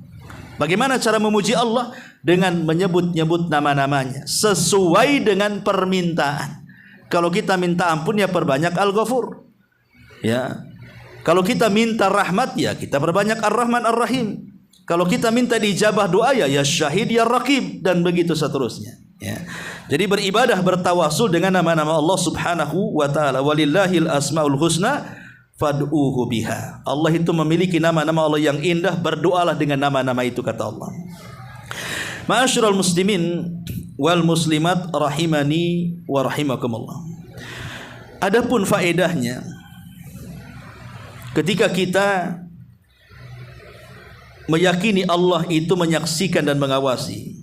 Bagaimana cara memuji Allah? Dengan menyebut-nyebut nama-namanya sesuai dengan permintaan. Kalau kita minta ampun, ya perbanyak Al-Ghafur. Ya. Kalau kita minta rahmat, ya kita perbanyak Ar-Rahman Ar-Rahim. Kalau kita minta diijabah doa, ya Syahid ya Raqib, dan begitu seterusnya. Ya. Jadi beribadah, bertawasul dengan nama-nama Allah Subhanahu wa taala. Walillahil asmaul husna fad'uhu biha. Allah itu memiliki nama-nama Allah yang indah, berdoalah dengan nama-nama itu, kata Allah. Ma'asyiral muslimin wal muslimat rahimani wa rahimakumullah. Adapun faedahnya ketika kita meyakini Allah itu menyaksikan dan mengawasi,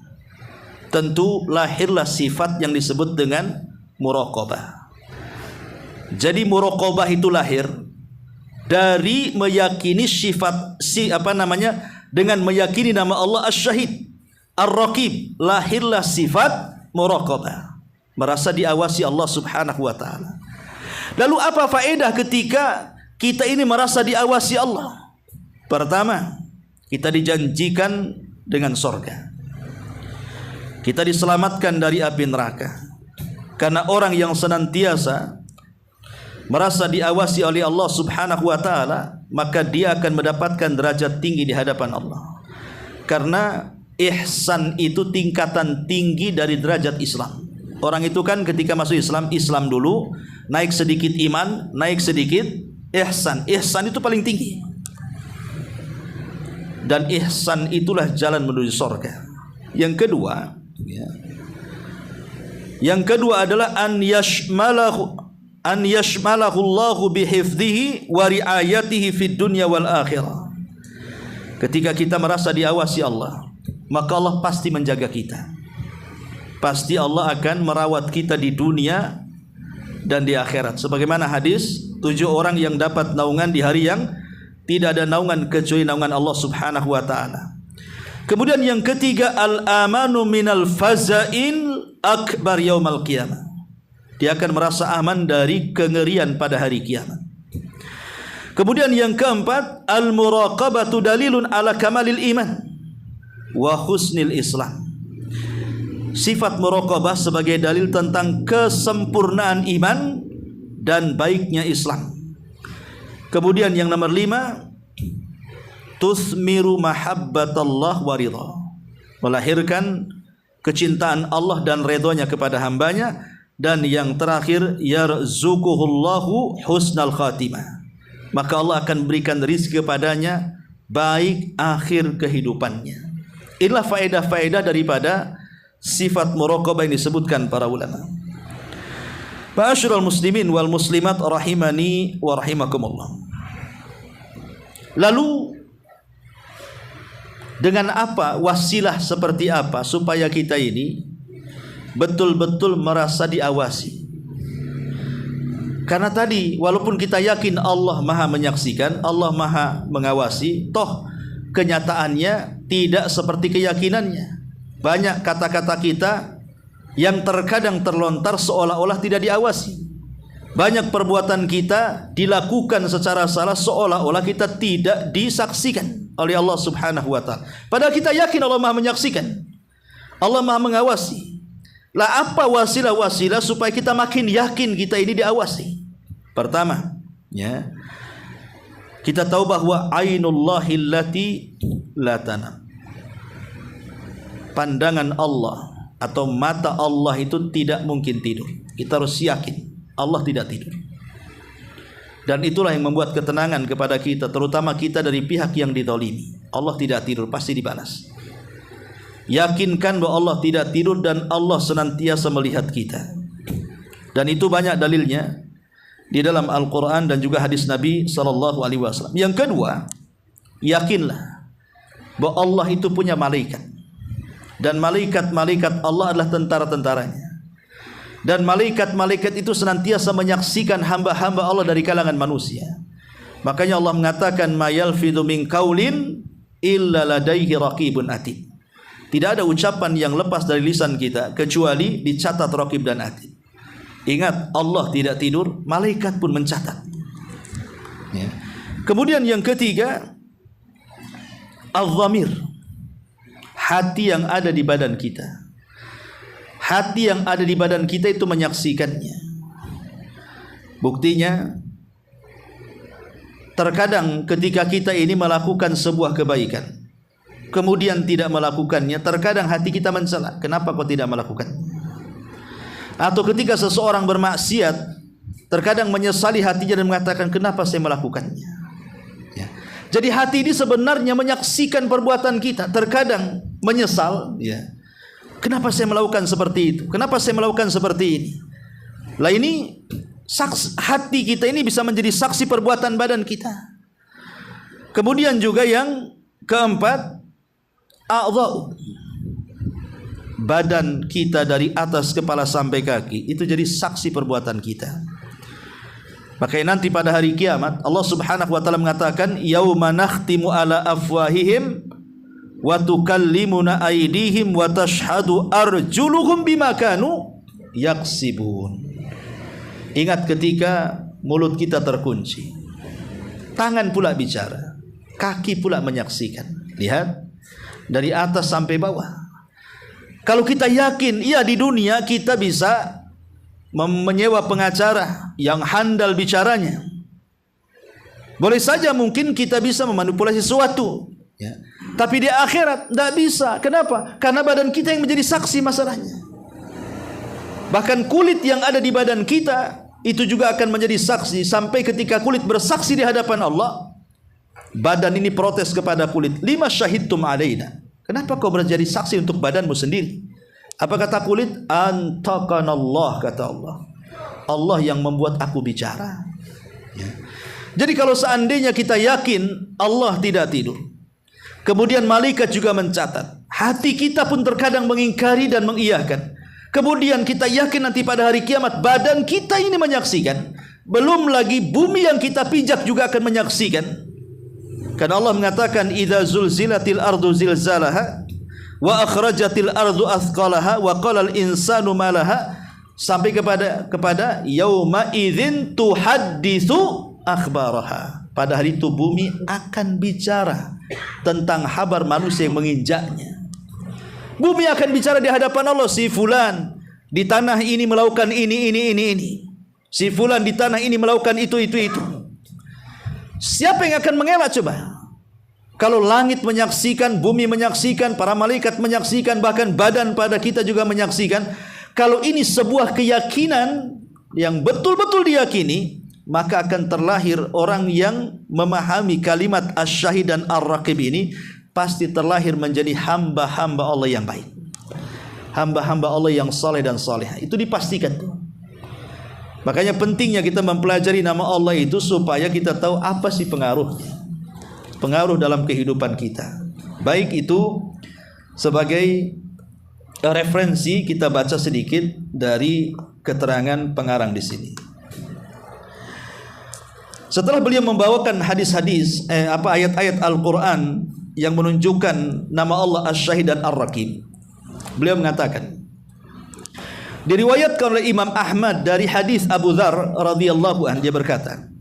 tentu lahirlah sifat yang disebut dengan muraqabah. Jadi muraqabah itu lahir dari meyakini sifat dengan meyakini nama Allah Asy-Syahid, Ar-Raqib, lahirlah sifat muraqabah, merasa diawasi Allah Subhanahu wa taala. Lalu apa faedah ketika kita ini merasa diawasi Allah? Pertama, kita dijanjikan dengan sorga. Kita diselamatkan dari api neraka. Karena orang yang senantiasa merasa diawasi oleh Allah Subhanahu wa taala, maka dia akan mendapatkan derajat tinggi di hadapan Allah. Karena ihsan itu tingkatan tinggi dari derajat Islam. Orang itu kan ketika masuk Islam, Islam dulu, naik sedikit iman, naik sedikit ihsan. Ihsan itu paling tinggi. Dan ihsan itulah jalan menuju surga. Yang kedua, yang kedua adalah an yashmalahu Allahu bihifdhihi wa riayatihi fid dunya wal akhirah. Ketika kita merasa diawasi Allah, maka Allah pasti menjaga kita. Pasti Allah akan merawat kita di dunia dan di akhirat. Sebagaimana hadis 7 orang yang dapat naungan di hari yang tidak ada naungan kecuali naungan Allah Subhanahu wa taala. Kemudian yang ketiga, al-amanu minal faza'il akbar yaumal qiyamah. Dia akan merasa aman dari kengerian pada hari kiamat. Kemudian yang keempat, al-muraqabatu dalilun ala kamalil iman wa husnil Islam. Sifat muraqabah sebagai dalil tentang kesempurnaan iman dan baiknya Islam. Kemudian yang nomor 5, tuthmiru mahabbatallah wa ridha, melahirkan kecintaan Allah dan redhonya kepada hambanya. Dan yang terakhir, yarzuquhullahu husnal khatimah, maka Allah akan berikan rizki kepadanya baik akhir kehidupannya. Inilah faedah-faedah daripada sifat muraqabah yang disebutkan para ulama. Ma'asyiral muslimin wal muslimat rahimani wa rahimakumullah. Lalu dengan apa, wasilah seperti apa supaya kita ini betul-betul merasa diawasi? Karena tadi walaupun kita yakin Allah Maha menyaksikan, Allah Maha mengawasi, toh kenyataannya tidak seperti keyakinannya. Banyak kata-kata kita yang terkadang terlontar seolah-olah tidak diawasi. Banyak perbuatan kita dilakukan secara salah seolah-olah kita tidak disaksikan oleh Allah Subhanahu wa taala. Padahal kita yakin Allah Maha menyaksikan, Allah Maha mengawasi. Lah apa wasilah-wasilah supaya kita makin yakin kita ini diawasi? Pertama, ya, kita tahu bahwa ainullahi allati la tanam. Pandangan Allah atau mata Allah itu tidak mungkin tidur. Kita harus yakin Allah tidak tidur. Dan itulah yang membuat ketenangan kepada kita, terutama kita dari pihak yang dizalimi. Allah tidak tidur, pasti dibalas. Yakinkan bahwa Allah tidak tidur dan Allah senantiasa melihat kita. Dan itu banyak dalilnya di dalam Al-Quran dan juga hadis Nabi SAW. Yang kedua, yakinlah bahwa Allah itu punya malaikat. Dan malaikat-malaikat Allah adalah tentara-tentaranya. Dan malaikat-malaikat itu senantiasa menyaksikan hamba-hamba Allah dari kalangan manusia. Makanya Allah mengatakan, ma yalfidhu min qaulin illa ladaihi raqibun atid. Tidak ada ucapan yang lepas dari lisan kita kecuali dicatat raqib dan atid. Ingat, Allah tidak tidur, malaikat pun mencatat. Ya. Kemudian yang ketiga, al-dhamir, hati yang ada di badan kita. Hati yang ada di badan kita itu menyaksikannya. Buktinya, terkadang ketika kita ini melakukan sebuah kebaikan, kemudian tidak melakukannya, terkadang hati kita mencela, kenapa kau tidak melakukan? Atau ketika seseorang bermaksiat, terkadang menyesali hatinya dan mengatakan, kenapa saya melakukannya? Ya. Jadi hati ini sebenarnya menyaksikan perbuatan kita, terkadang menyesal, ya. Kenapa saya melakukan seperti itu? Kenapa saya melakukan seperti ini? Lah ini hati kita ini bisa menjadi saksi perbuatan badan kita. Kemudian juga yang keempat, a'dha'u, badan kita dari atas kepala sampai kaki itu jadi saksi perbuatan kita. Makanya nanti pada hari kiamat Allah Subhanahu wa taala mengatakan, yauma nakhtimu ala afwahihim wa tukallimuna aydihim wa tashhadu arjuluhum bima kanu yaksibun. Ingat ketika mulut kita terkunci, tangan pula bicara, kaki pula menyaksikan. Lihat dari atas sampai bawah. Kalau kita yakin, iya di dunia kita bisa menyewa pengacara yang handal bicaranya. Boleh saja mungkin kita bisa memanipulasi sesuatu, ya. Tapi di akhirat tidak bisa. Kenapa? Karena badan kita yang menjadi saksi masalahnya. Bahkan kulit yang ada di badan kita itu juga akan menjadi saksi. Sampai ketika kulit bersaksi di hadapan Allah, badan ini protes kepada kulit, lima syahidtum alaina, kenapa kau menjadi saksi untuk badanmu sendiri? Apa kata kulit? Antaqanallah, kata Allah, Allah yang membuat aku bicara, ya. Jadi kalau seandainya kita yakin Allah tidak tidur, kemudian malaikat juga mencatat, hati kita pun terkadang mengingkari dan mengiyakan, kemudian kita yakin nanti pada hari kiamat badan kita ini menyaksikan, belum lagi bumi yang kita pijak juga akan menyaksikan. Karena Allah mengatakan, idza zulzilatil ardu zilzalaha wa akhrajatil ardu athqalaha wa qala al insanu ma laha, sampai kepada yauma idzin tuhadditsu akhbaraha. Pada hari itu bumi akan bicara tentang kabar manusia yang menginjaknya. Bumi akan bicara di hadapan Allah, si fulan di tanah ini melakukan ini. Si fulan di tanah ini melakukan itu. Siapa yang akan mengelak coba? Kalau langit menyaksikan, bumi menyaksikan, para malaikat menyaksikan, bahkan badan pada kita juga menyaksikan. Kalau ini sebuah keyakinan yang betul-betul diyakini, maka akan terlahir orang yang memahami kalimat asy-syahid dan ar-raqib ini, pasti terlahir menjadi hamba-hamba Allah yang baik, hamba-hamba Allah yang saleh dan salihah. Itu dipastikan. Makanya pentingnya kita mempelajari nama Allah itu supaya kita tahu apa sih pengaruh dalam kehidupan kita. Baik itu sebagai referensi, kita baca sedikit dari keterangan pengarang di sini. Setelah beliau membawakan hadis-hadis ayat-ayat Al-Qur'an yang menunjukkan nama Allah Asy-Syahid dan Ar-Raqib, beliau mengatakan, diriwayatkan oleh Imam Ahmad dari hadis Abu Dzar radhiyallahu anhu, dia berkata,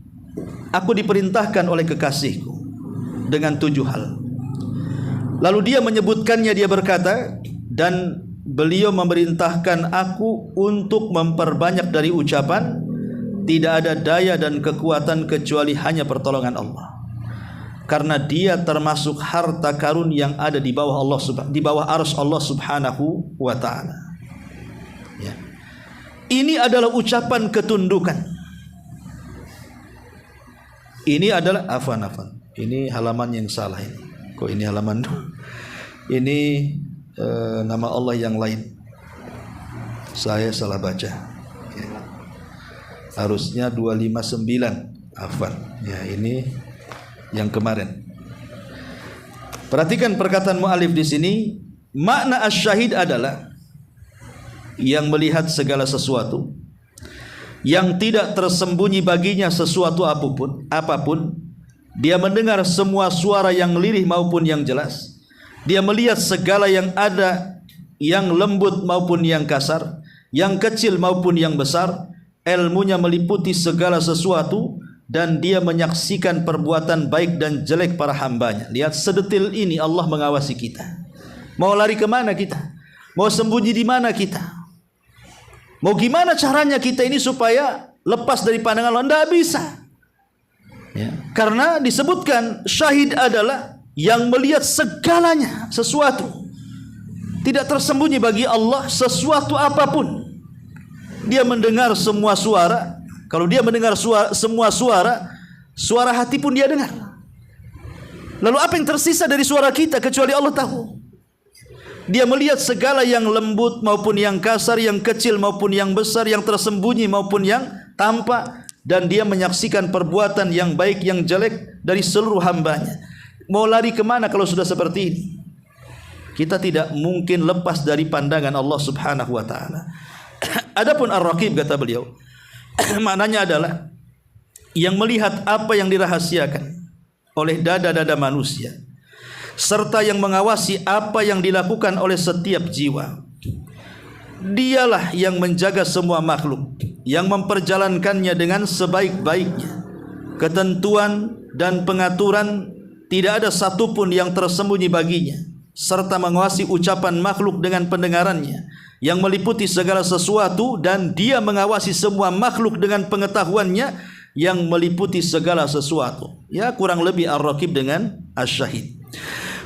aku diperintahkan oleh kekasihku dengan 7 hal. Lalu dia menyebutkannya, dia berkata, dan beliau memerintahkan aku untuk memperbanyak dari ucapan, tidak ada daya dan kekuatan kecuali hanya pertolongan Allah. Karena dia termasuk harta karun yang ada di bawah arsy Allah Subhanahu wa taala. Ya. Ini adalah ucapan ketundukan. Ini adalah afan. Ini halaman yang salah ini. Kok ini halaman? Ini nama Allah yang lain. Saya salah baca. Ya. Harusnya 259. Afan. Ya, ini yang kemarin. Perhatikan perkataan mu'alif di sini. Makna asy-syahid adalah yang melihat segala sesuatu, yang tidak tersembunyi baginya sesuatu apapun. Dia mendengar semua suara yang lirih maupun yang jelas. Dia melihat segala yang ada, yang lembut maupun yang kasar, yang kecil maupun yang besar. Ilmunya meliputi segala sesuatu, dan dia menyaksikan perbuatan baik dan jelek para hambanya. Lihat sedetil ini Allah mengawasi kita. Mau lari kemana kita? Mau sembunyi di mana kita? Mau gimana caranya kita ini supaya lepas dari pandangan Allah? Tidak bisa. Ya. Karena disebutkan syahid adalah yang melihat segalanya, sesuatu. Tidak tersembunyi bagi Allah sesuatu apapun. Dia mendengar semua suara. Kalau dia mendengar semua suara hati pun dia dengar. Lalu apa yang tersisa dari suara kita kecuali Allah tahu. Dia melihat segala yang lembut maupun yang kasar, yang kecil maupun yang besar, yang tersembunyi maupun yang tampak. Dan dia menyaksikan perbuatan yang baik, yang jelek dari seluruh hambanya. Mau lari kemana kalau sudah seperti ini? Kita tidak mungkin lepas dari pandangan Allah subhanahu wa ta'ala. Adapun Ar-Raqib, kata beliau, maknanya adalah yang melihat apa yang dirahasiakan oleh dada-dada manusia, serta yang mengawasi apa yang dilakukan oleh setiap jiwa. Dialah yang menjaga semua makhluk, yang memperjalankannya dengan sebaik-baiknya. Ketentuan dan pengaturan tidak ada satupun yang tersembunyi baginya, serta menguasai ucapan makhluk dengan pendengarannya, yang meliputi segala sesuatu, dan dia mengawasi semua makhluk dengan pengetahuannya yang meliputi segala sesuatu. Ya, kurang lebih Ar-Raqib dengan Asy-Syahid.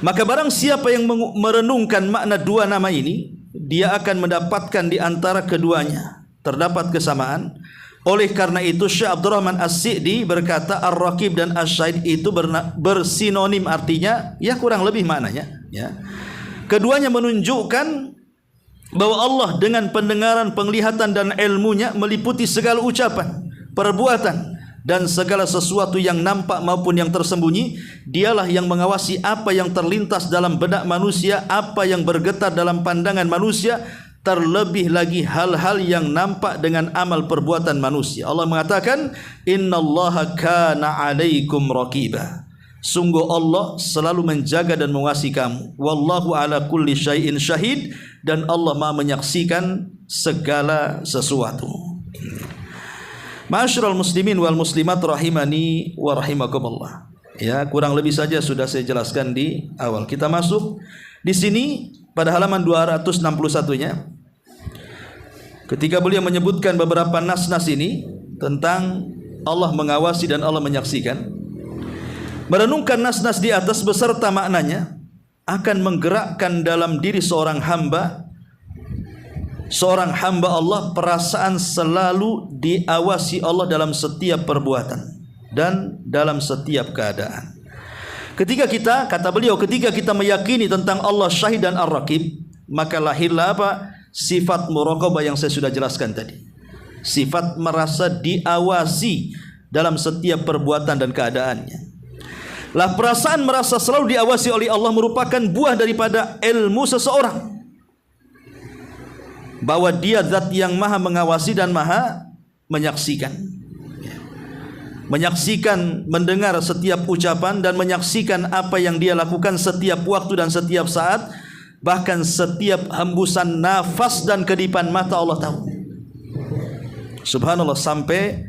Maka barang siapa yang merenungkan makna dua nama ini, dia akan mendapatkan di antara keduanya terdapat kesamaan. Oleh karena itu Syekh Abdurrahman As-Sa'di berkata Ar-Raqib dan Asy-Syahid itu bersinonim, artinya ya kurang lebih maknanya ya. Keduanya menunjukkan bahwa Allah dengan pendengaran, penglihatan dan ilmunya meliputi segala ucapan, perbuatan dan segala sesuatu yang nampak maupun yang tersembunyi. Dialah yang mengawasi apa yang terlintas dalam benak manusia, apa yang bergetar dalam pandangan manusia, terlebih lagi hal-hal yang nampak dengan amal perbuatan manusia. Allah mengatakan, innallaha kana 'alaikum raqiba. Sungguh Allah selalu menjaga dan mengawasi kamu. Wallahu ala kulli syai'in syahid. Dan Allah Maha menyaksikan segala sesuatu. Ma'asyiral muslimin wal muslimat rahimani wa rahimakumullah. Ya, kurang lebih saja sudah saya jelaskan di awal. Kita masuk di sini pada halaman 261-nya. Ketika beliau menyebutkan beberapa nas-nas ini tentang Allah mengawasi dan Allah menyaksikan, merenungkan nas-nas di atas beserta maknanya akan menggerakkan dalam diri seorang hamba Allah perasaan selalu diawasi Allah dalam setiap perbuatan dan dalam setiap keadaan. Ketika kita, kata beliau, ketika kita meyakini tentang Allah Syahid dan Ar-Raqib, maka lahirlah apa? Sifat muraqabah yang saya sudah jelaskan tadi. Sifat merasa diawasi dalam setiap perbuatan dan keadaannya. Lah, perasaan merasa selalu diawasi oleh Allah merupakan buah daripada ilmu seseorang, bahwa dia zat yang maha mengawasi dan maha menyaksikan. Menyaksikan, mendengar setiap ucapan dan menyaksikan apa yang dia lakukan setiap waktu dan setiap saat, bahkan setiap hembusan nafas dan kedipan mata Allah tahu. Subhanallah, sampai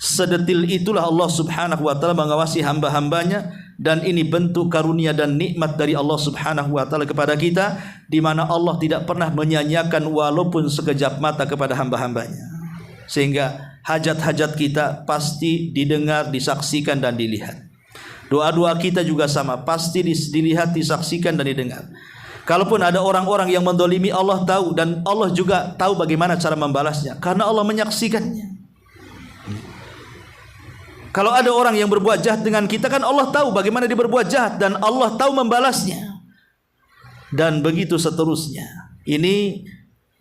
sedetil itulah Allah subhanahu wa ta'ala mengawasi hamba-hambanya. Dan ini bentuk karunia dan nikmat dari Allah subhanahu wa ta'ala kepada kita, di mana Allah tidak pernah menyanyiakan walaupun sekejap mata kepada hamba-hambanya. Sehingga hajat-hajat kita pasti didengar, disaksikan dan dilihat. Doa-doa kita juga sama, pasti dilihat, disaksikan dan didengar. Kalaupun ada orang-orang yang mendolimi, Allah tahu, dan Allah juga tahu bagaimana cara membalasnya, karena Allah menyaksikannya. Kalau ada orang yang berbuat jahat dengan kita, kan Allah tahu bagaimana dia berbuat jahat dan Allah tahu membalasnya. Dan begitu seterusnya. Ini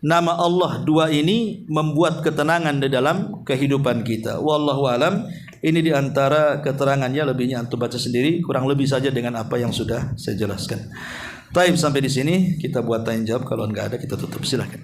nama Allah dua ini membuat ketenangan di dalam kehidupan kita. Wallahu alam. Ini di antara keterangannya, lebihnya antum baca sendiri, kurang lebih saja dengan apa yang sudah saya jelaskan. Taib, sampai di sini kita buat tanya jawab, kalau enggak ada kita tutup, silakan.